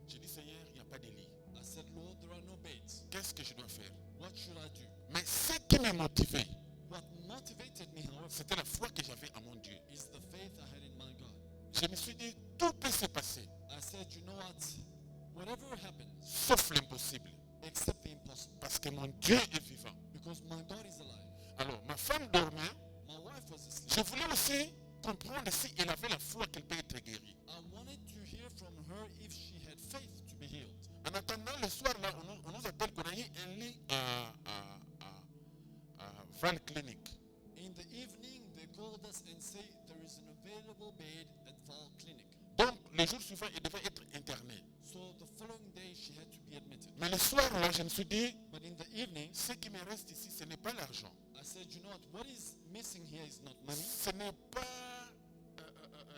J'ai dit, Seigneur, il n'y a pas de lit. I said, Lord, there are no beds. Qu'est-ce que je dois faire? What should I do? Mais ce qui m'a motivé, What motivated me, however, c'était la foi que j'avais à mon Dieu. is the faith I had in my God. Je me suis dit, tout peut se passer, I said, you know what? Whatever happens, sauf l'impossible. except the impossible. Parce que mon Dieu est vivant. Because my God is alive. Alors, ma femme dormait. My wife was asleep. Je voulais aussi comprendre si elle avait la foi qu'elle peut être guérie. I wanted to hear from her if she had faith to be healed. En attendant, le soir, là, on nous appelle qu'on a eu un lit à Val Clinic. In the evening, they called us and say there is an available bed at Val Clinic. Donc, le jour suivant, il devait être interné. So the following day, she had to be admitted. Mais le soir, là, je me suis dit, But in the evening, ce qui me reste ici, ce n'est pas l'argent. I said, you know what is missing here is not money. Ce n'est pas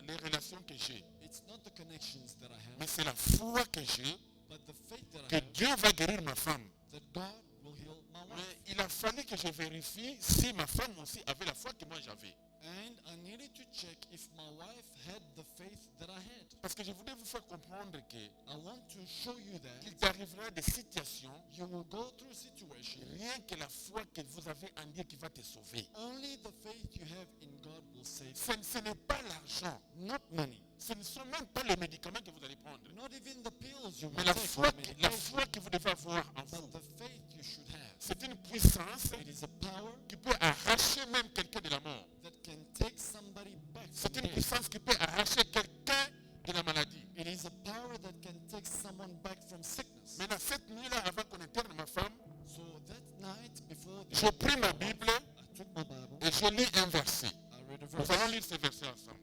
les relations que j'ai, It's not the connections that I mais have, c'est la foi que j'ai but the faith that I que have Dieu va guérir ma femme. that God will heal my Mais wife. il a fallu que je vérifie si ma femme aussi avait la foi que moi j'avais. And I needed to check if my wife had the faith that I had. Parce que je voulais vous faire comprendre que I want to show you il that t'arrivera des situations, you will go through situations. rien que la foi que vous avez en Dieu qui va te sauver. Only the faith you have in God will save you. Ce n'est pas l'argent, Not money. ce ne sont même pas les médicaments que vous allez prendre, Not even the pills you mais might la take. foi, or la medication, foi que vous devez avoir en vous. but the faith you should have. C'est une puissance It is a power qui peut arracher même quelqu'un de la mort. that can take somebody back from C'est une death. puissance qui peut arracher quelqu'un de la maladie. It is a power that can take someone back from sickness. Maintenant, cette nuit-là, avant qu'on interne ma femme, So that night before je pris ma Bible I took my Bible, et je lis un verset. I read a Nous allons verse. lire ce verset ensemble.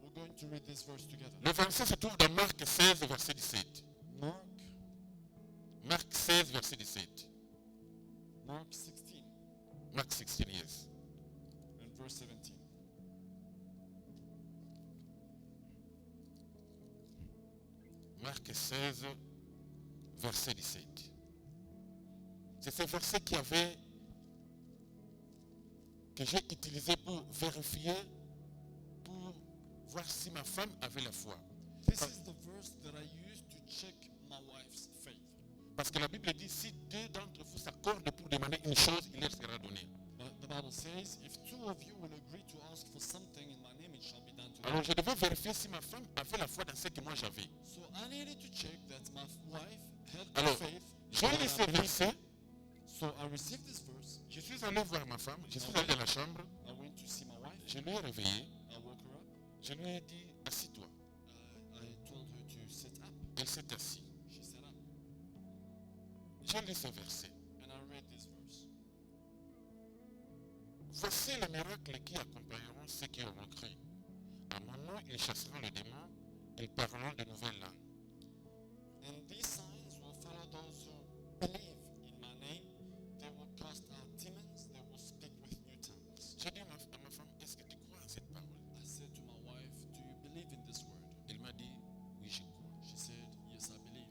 We're going to to read this verse together. Le verset se trouve dans Marc 16, verset 17. Mark, Marc 16, verset 17. Mark 16 Marc 16, yes. and verse 17. Marc 16, verset 17. C'est ce verset que j'ai utilisé pour vérifier, pour voir si ma femme avait la foi. This is the verse that I used to check my wife's faith. Parce que la Bible dit, si deux d'entre vous s'accordent pour demander une chose, il leur sera donné. The Bible says, if two of you will agree to ask for something in my name, it shall be done to them. Alors je devais vérifier si ma femme avait la foi dans ce que moi j'avais. So I needed to check that my wife had Alors, faith. j'ai lu ce verset, So I received this verse. je suis allé voir ma femme, je suis allé dans la chambre, I went to see my wife. je lui ai réveillé, I woke her up. je lui ai dit, assis-toi. I told her to sit up. Elle s'est assise. She sat up. J'ai lu ce verset. And I read this verse. Voici les miracles qui accompagneront ceux qui auront cru. À mon nom, ils chasseront les démons, ils parleront de nouvelles langues. And these signs will follow those who believe in my name. They will cast out demons. They will speak with new tongues. J'ai dit à ma femme, est-ce que tu crois en cette parole? I said to my wife, do you believe in this word? Elle m'a dit, oui, je crois. She said, yes, I believe.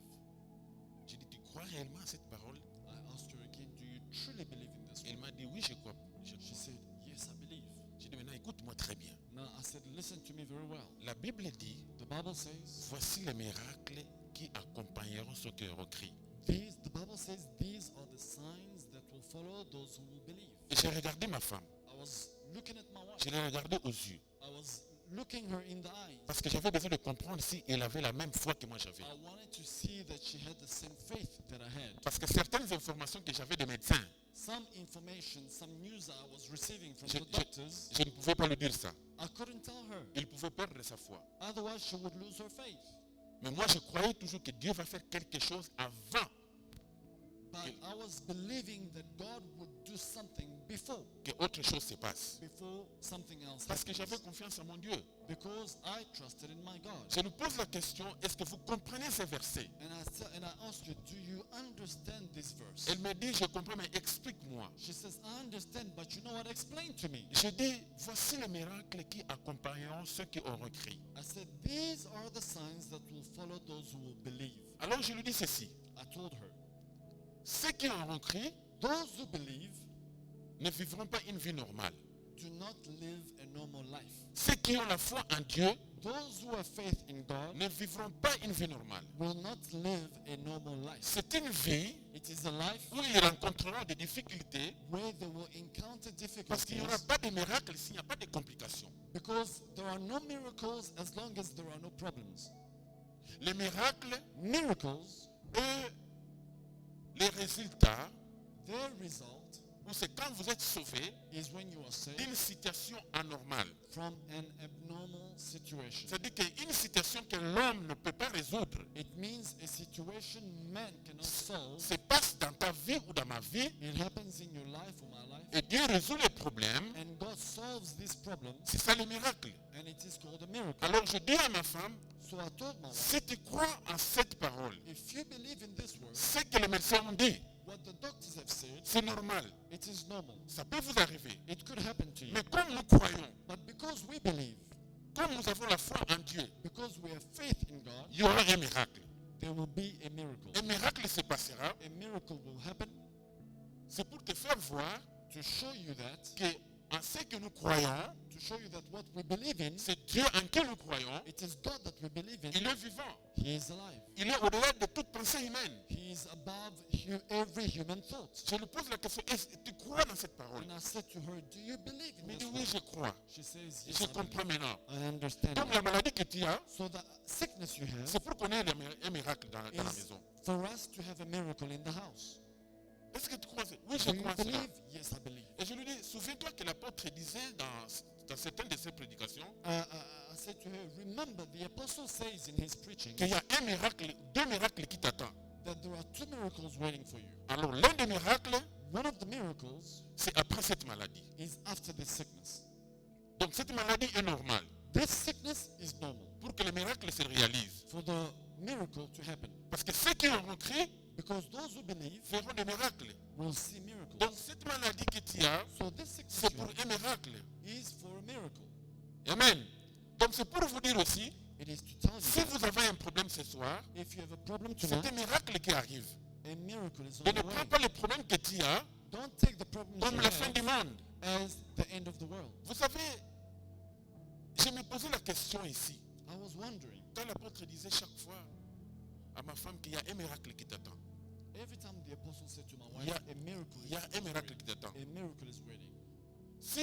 J'ai dit, tu crois réellement à cette parole? I asked her again, do you truly believe in this Elle word? m'a dit, oui, je crois. She said, yes, I believe. J'ai dit, maintenant écoute-moi très bien. Now I said, listen to me very well. La Bible dit, The Bible says, voici les miracles qui accompagneront ceux qui auront cru. the Bible says these are the signs that will follow those who will believe. Et j'ai regardé ma femme, I was looking at my wife. je l'ai regardée aux yeux, I was looking her in the eyes. parce que j'avais besoin de comprendre si elle avait la même foi que moi j'avais. I wanted to see that she had the same faith that I had. Parce que certaines informations que j'avais des médecins, Some information, some news I was receiving from Je- the doctors, je ne pouvais pas lui dire ça. I couldn't tell her. Il pouvait perdre sa foi. Otherwise, she would lose her faith. Mais moi, je croyais toujours que Dieu va faire quelque chose avant But I was believing that God would do something before que autre chose se passe. something else Parce que j'avais happens. confiance en mon Dieu. Because I trusted in my God. Je nous pose la question, est-ce que vous comprenez ces versets? And I asked her, do you understand this verse? Elle me dit, je comprends, mais explique-moi. She says, I understand, but you know what? Explain to me. Je dis, voici les miracles qui accompagneront ceux qui auront cru. I said, these are the signs that will follow those who will believe. Alors je lui dis ceci, I told her, ceux qui auront cru those who believe ne vivront pas une vie normale. do not live a normal life. Ceux qui ont la foi en Dieu Those who have faith in God ne vivront pas une vie normale. will not live a normal life. C'est une vie It is a life où ils rencontreront des difficultés where they will encounter parce qu'il n'y difficulties aura pas de miracles s'il n'y a pas de complications. because there are no miracles as long as there are no problems. Les miracles Miracles, et les résultats, their result ou c'est quand vous êtes sauvé is when you are saved d'une situation anormale. from an abnormal situation. C'est-à-dire qu'une situation que l'homme ne peut pas résoudre It means a situation man cannot solve. se passe dans ta vie ou dans ma vie It happens in your life or my life, et Dieu résout les problèmes. and God solves this problem, C'est ça le miracle. and it is called a miracle. Alors je dis à ma femme, So I told my wife, si tu crois en cette parole, if you believe in this word, ce que les médecins ont dit, what the doctors have said, c'est normal. it is normal. Ça peut vous arriver. It could happen to you. Mais comme nous croyons, But because we believe, comme nous avons la foi en Dieu, because we have faith in God, il y aura un miracle. there will be a miracle. Un miracle se passera. A miracle will happen C'est pour te faire voir to show you that, que en ce que nous croyons, to show you that what we believe in, c'est Dieu en qui nous croyons. it is God that we believe in. Il est vivant. He is alive. Il est au-delà de toute pensée humaine. He is above every human thought. Je lui pose la question, est-ce que tu crois dans cette parole? And I said to her, do you believe Il in me this dit, oui, word? je crois. She says, Et yes, je I comprends believe. maintenant. I understand. Donc la maladie que tu as, So the sickness you have c'est pour qu'on ait un miracle dans la is maison. for us to have a miracle in the house. Est-ce que tu crois? Oui, je Do you crois cela. believe? Yes, I believe. Et je lui dis, souviens-toi que l'apôtre disait dans certaines de ses prédications I said to her, remember the apostle says in his preaching qu'il y a un miracle, deux miracles qui t'attendent. that there are two miracles waiting for you. Alors l'un des miracles, One of the miracles c'est après cette maladie. is after this sickness. Donc cette maladie est normale. This sickness is normal pour que le miracle se réalise. for the miracle to happen. Parce que ceux qui auront cru Because those who believe feront des miracles. will see miracles. Donc cette maladie que tu as, So this sickness c'est you pour have un miracle. is for a miracle. Amen. Donc c'est pour vous dire aussi, It is to tell si you vous avez un problème ce soir, that if you have a problem c'est tonight, un miracle qui arrive. a miracle is Et on ne the way. prends pas les problèmes que tu as Don't take the problems comme you la fin have du monde. as the end of the world. Vous savez, je me posais la question ici. I was wondering, Quand l'apôtre disait chaque fois à ma femme qu'il y a un miracle qui t'attend. every time the apostle said to my wife, Yeah. a miracle Il y a is un miracle waiting. qui t'attend. A miracle is waiting. Si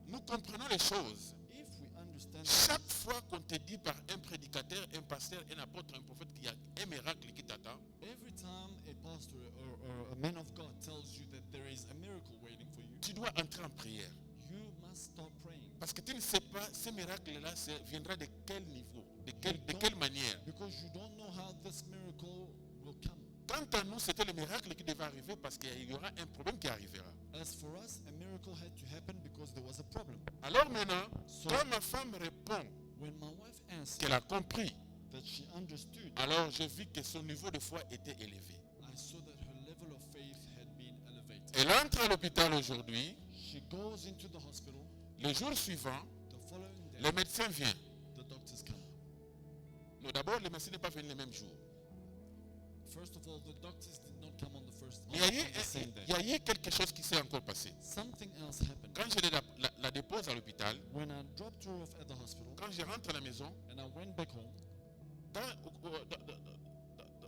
nous comprenons les choses, If we understand chaque things, fois qu'on te dit par un prédicateur, un pasteur, un apôtre, un prophète qu'il y a un miracle qui t'attend, every time a pastor or a man of God tells you that there is a miracle waiting for you, tu dois entrer en prière. you must start praying. Parce que tu ne sais pas ce miracle-là viendra de quel niveau, de quelle manière. Because you don't know how this miracle will come. Quant à nous, c'était le miracle qui devait arriver parce qu'il y aura un problème qui arrivera. As for us, a miracle had to happen because there was a problem. Alors maintenant, So quand ma femme répond when my wife answered qu'elle a compris, that she understood, alors j'ai vu que son niveau de foi était élevé. I saw that her level of faith had been elevated. Elle entre à l'hôpital aujourd'hui. She goes into the hospital. Le jour suivant, The following day, le médecin vient. the doctors come. Non, d'abord, le médecin n'est pas venu le même jour. First of all, the doctors did not come on the first Mais on il y a eu- the same day. il y a eu quelque chose qui s'est encore passé. Something else happened. Quand je la dépose à l'hôpital, When I dropped her off at the hospital quand je rentre à la maison, and I went back home,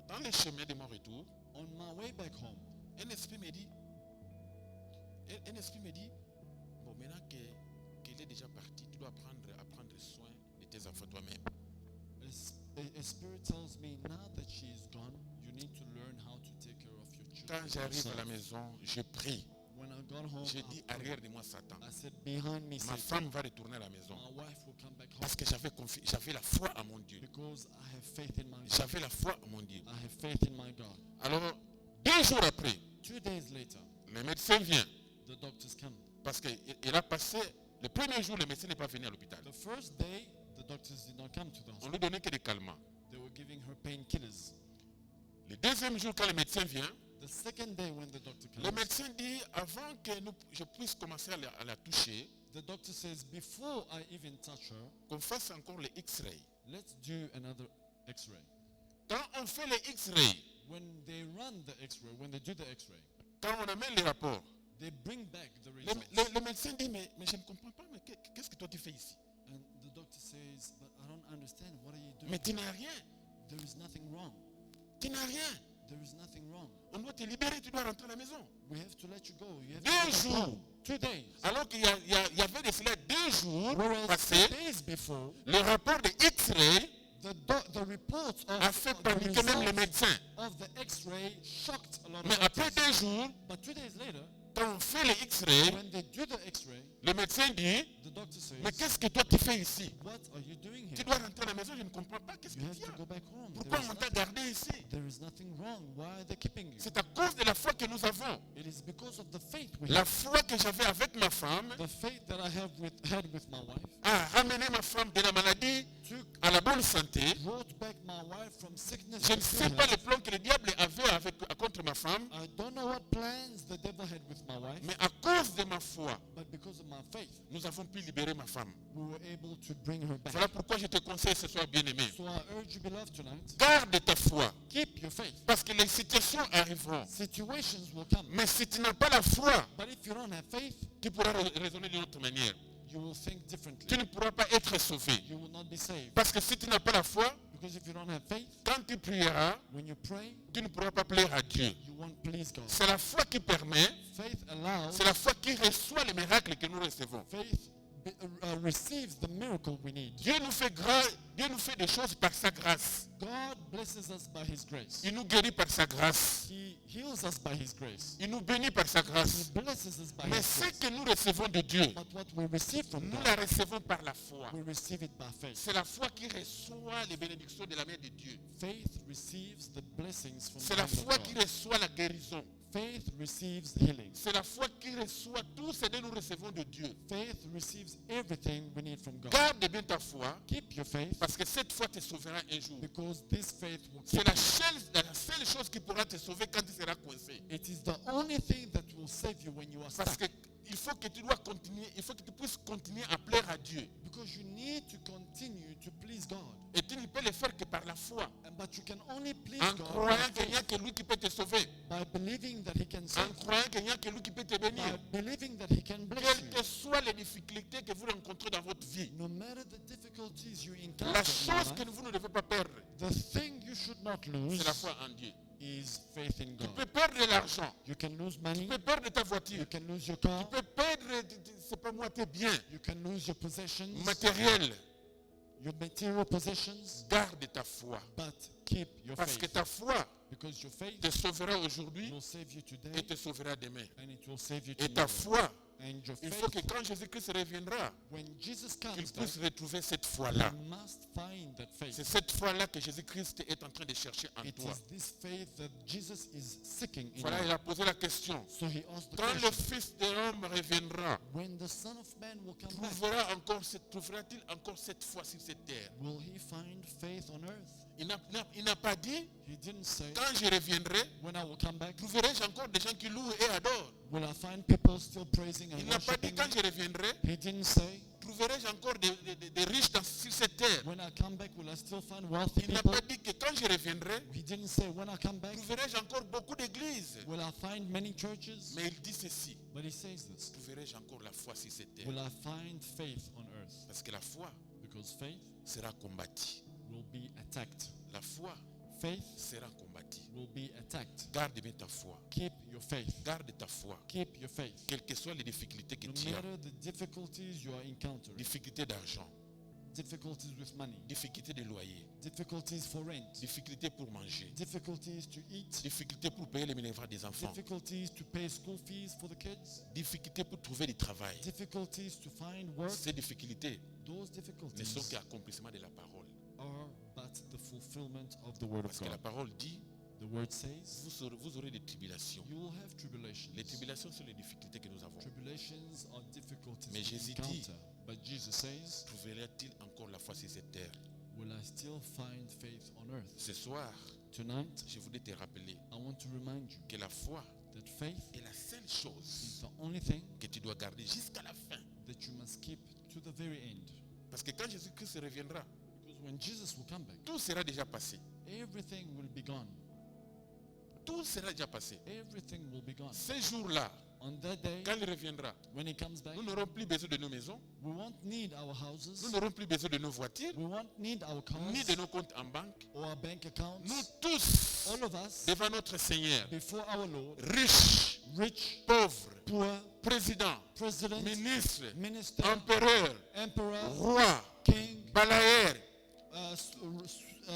dans le chemin de mon retour, on my way back home, un esprit me dit, bon, maintenant qu'elle est déjà partie, tu dois apprendre soin de tes enfants toi-même. a spirit tells me now that she is gone, you need to learn how to take care of your children. Quand j'arrive à la yourself. maison, je prie. When I got home, J'ai dit, arrière de moi, Satan. I said, behind me, Ma Satan, femme va retourner à la maison. my wife will come back home Parce que j'avais la foi à mon Dieu. because I have faith in my God. J'avais la foi à mon Dieu. I have faith in my God. Alors, 2 jours après, 2 days later, le médecin vient. the doctors come. Parce qu'il a passé, le premier jour, le médecin n'est pas venu à l'hôpital. The first day, the doctors did not come to the On hospital. lui donnait que des calmants. They were giving her painkillers. Le deuxième jour, quand le médecin vient, The second day, when the doctor le comes, médecin dit, avant que je puisse commencer à la toucher, the doctor says, before I even touch her, qu'on fasse encore le X-ray. let's do another x-ray. Quand on fait le X-ray, When they run the x-ray, when they do the x-ray, quand on amène les rapports, they bring back the le, results. le médecin dit, mais je ne comprends pas, mais qu'est-ce que toi tu fais ici? And the doctor says, but I don't understand. What are you doing? Mais tu n'as rien. There is nothing wrong. Tu n'as rien. There is nothing wrong. On doit te libérer, tu dois rentrer à la maison. We have to let you go. You have 2 to go back jours. home. 2 days. Alors qu'il y avait de cela 2 jours Whereas passés, 2 days before, le rapport de X-ray the reports a of fait the paniquer même les results médecins. of the x-ray shocked a lot Mais of après doctors. 2 jours, But 2 days later, quand on fait le X-ray, when they do the x-ray, le médecin dit, the doctor mais says, qu'est-ce que toi tu fais ici? what are you doing Tu here? dois rentrer à la maison, je ne comprends pas. Qu'est-ce You que have tu to as? go back home. Pourquoi on t'a gardé ici? There is nothing wrong. Why are they keeping you? C'est à cause de la foi que nous avons. It is because of the faith we La have. foi que j'avais avec ma femme The faith that I had with my wife a ramené ma femme de la maladie took à la bonne santé. brought back my wife from sickness Je to ne sais good pas health. le plan que le diable avait contre ma femme, I don't know what plans the devil had with my wife, mais à cause de ma foi, but because of my faith, nous avons pu libérer ma femme. we were able to bring her back. Voilà pourquoi je te conseille ce soir, bien-aimé. So I urge you, beloved, tonight, Garde ta foi, keep your faith. parce que les situations arriveront. Situations will come. Mais si tu n'as pas la foi, But if you don't have faith, tu pourras raisonner d'une autre manière. you will think differently. Tu ne pourras pas être sauvé. You will not be saved. Parce que si tu n'as pas la foi, Because if you don't have faith, quand tu prieras, when you pray, tu ne pourras pas plaire à Dieu. you won't please God. C'est la foi qui permet, Faith allows, c'est la foi qui reçoit les miracles que nous recevons. faith receives the miracle we need. Dieu nous fait des choses par sa grâce. God blesses us by His grace. Il nous guérit par sa grâce. He heals us by His grace. Il nous bénit par sa He grâce. blesses us by Mais His ce grace. que nous recevons de Dieu, But what we receive from nous God, la recevons par la foi. we receive it by faith. C'est la foi qui reçoit les bénédictions de la main de Dieu. Faith receives the blessings from C'est the la hand of foi qui God. reçoit la guérison. Faith receives healing. C'est la foi qui reçoit tout ce que nous recevons de Dieu. Faith receives everything we need from God. Garde bien ta foi, Keep your faith, parce que cette foi te sauvera un jour. because this faith will C'est keep la you. seule chose qui pourra te sauver quand tu seras coincé. It is the only thing that will save you when you are Parce stuck. que il faut que tu dois continuer, il faut que tu puisses continuer à plaire à Dieu. Because you need to continue to please God. Et tu ne peux le faire que par la foi. But you can only please En God croyant by qu'il n'y a faith, que lui qui peut te sauver. by believing that He can En save you, croyant qu'il n'y a que lui qui peut te bénir. by believing that He can bless Quelles que you. soient les difficultés que vous rencontrez dans votre vie, No matter the difficulties you la encounter in chose que life, vous ne devez pas perdre, the thing you should not lose c'est la foi en Dieu. is faith in Tu God. peux perdre de l'argent, You can lose tu money, peux perdre ta voiture, you can lose your tu car, peux perdre, c'est pas moi, tes biens you can lose your possessions, matériels. your material possessions, Garde ta foi. but keep your Parce que faith. ta foi Because your faith te sauvera aujourd'hui will save you et today, te sauvera demain. and it will save you Et ta tomorrow. foi, And your il faut faith, que quand Jésus-Christ reviendra, when Jesus qu'il comes back, puisse retrouver cette foi-là. you must find that C'est faith. cette foi-là que Jésus-Christ est en train de chercher en It toi. is this faith that Jesus is seeking in Voilà, il you. a posé la question. So he asked the Quand le question, Fils de l'homme reviendra, when the Son of Man will come back, trouvera-t-il encore cette foi sur cette terre? will he find faith on earth? Il n'a pas dit, He didn't say, quand je reviendrai, when I will come back, trouverai-je encore des gens qui louent et adorent? will I find people still praising Il and n'a pas dit, worshiping quand me? je reviendrai, He didn't say, trouverai-je encore des riches sur cette terre? when I come back, will I still find wealthy Il n'a people? pas dit que quand je reviendrai, He didn't say, when I come back, trouverai-je encore beaucoup d'églises? will I find many churches? Mais il dit ceci, But he says this, trouverai-je encore la foi sur cette terre? will I find faith on earth? Parce que la foi Because faith sera combattue. will be attacked. La foi Faith sera combattue. will be attacked. Garde bien ta foi. Keep your faith. Garde ta foi. Keep your faith. Quelles que soient les difficultés que No tu as, matter the difficulties you are encountering, difficultés d'argent, difficulties with money, difficultés de loyer, difficulties for rent, difficultés pour manger, difficulties to eat, difficultés pour payer les minervoirs des enfants, difficulties to pay school fees for the kids, difficultés pour trouver du travail. difficulties to find work. Ces difficultés Those ne sont difficulties qu'accomplissement de la parole. are but the fulfillment of the word Parce of que la God. parole dit, The word says, vous aurez des tribulations. you will have tribulations. Les tribulations sont les difficultés que nous avons. Tribulations are difficulties Mais we Jésus dit, encounter. But Jesus says, Trouverait-il encore la foi sur cette terre? will I still find faith on earth? Ce soir, Tonight, je voulais te rappeler I want to remind you que la foi that faith est la seule is chose the only thing que tu dois garder jusqu'à la fin. that you must keep to the very end. Parce que quand Jésus-Christ reviendra, Because when Jesus will come back, tout sera déjà passé. everything will be gone. Tout sera déjà passé. Everything will be gone. Ce jour-là, On that day, quand il reviendra, when he comes back, nous n'aurons plus besoin de nos maisons, we won't need our houses, nous n'aurons plus besoin de nos voitures, we won't need our ni cars de nos comptes en banque. or our bank accounts. Nous tous, All of us, devant notre Seigneur, before our Lord, riches, rich, pauvres, poor, présidents, president, ministres, minister, empereurs, emperor, rois, king, balayeurs,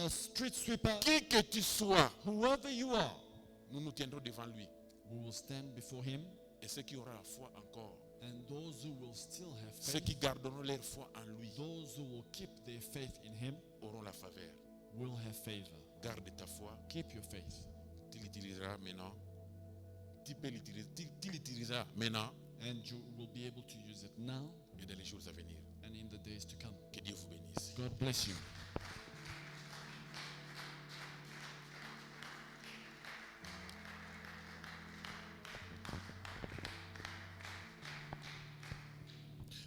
street sweeper, qui que tu sois, whoever you are, nous nous tiendrons devant lui. we will stand before him. Et ceux qui auront la foi encore, And those who will still have ceux faith, qui garderont leur foi en lui, those who will keep their faith in him, auront la faveur. will have favor. Garde ta foi, Keep your faith. tu l'utiliseras maintenant. Tu l'utiliseras maintenant And you will be able to use it now et dans les jours à venir. and in the days to come. Que Dieu vous bénisse. God bless you.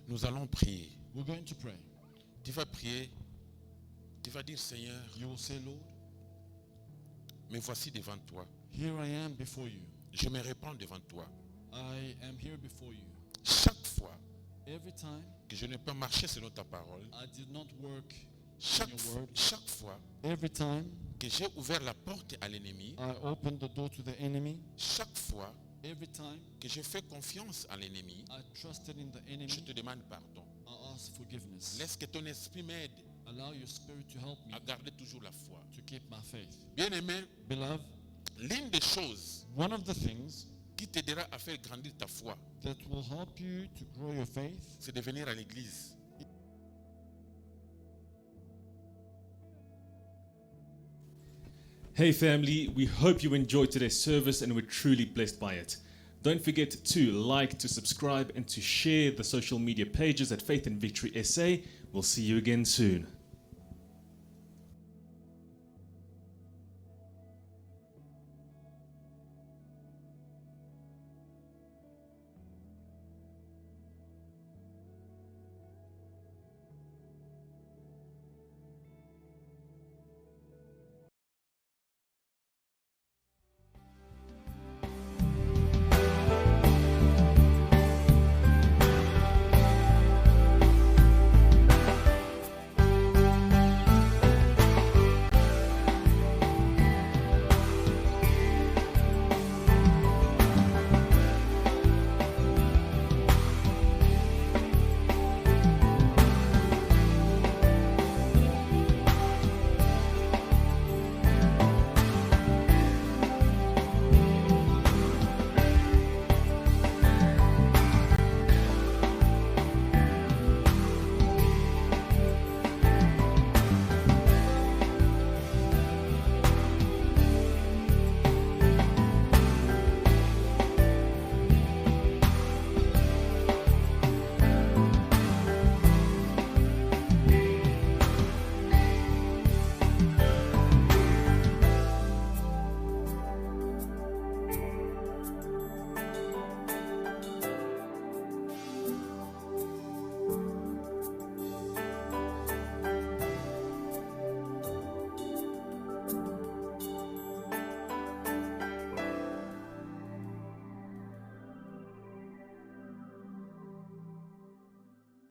Nous allons prier. We're going to pray. Tu vas prier. Tu vas dire, Seigneur, You will say, Lord, me voici devant toi. here I am before you. Je me répands devant toi. I am here before you. Chaque fois Every time que je n'ai pas marché selon ta parole, I did not work chaque, in your word, chaque fois every time que j'ai ouvert la porte à l'ennemi, I opened the door to the enemy, chaque fois every time que j'ai fait confiance à l'ennemi, I trusted in the je enemy, te demande pardon. I asked forgiveness. Laisse que ton esprit m'aide Allow your spirit to help me à garder toujours la foi. to keep my faith. Bien-aimé, Beloved, l'une des choses one of the things qui t'aidera à faire grandir ta foi, that will help you to grow your faith c'est de venir à l'église. Hey family, we hope you enjoyed today's service and were truly blessed by it. Don't forget to like, to subscribe and to share the social media pages at Faith and Victory SA. We'll see you again soon.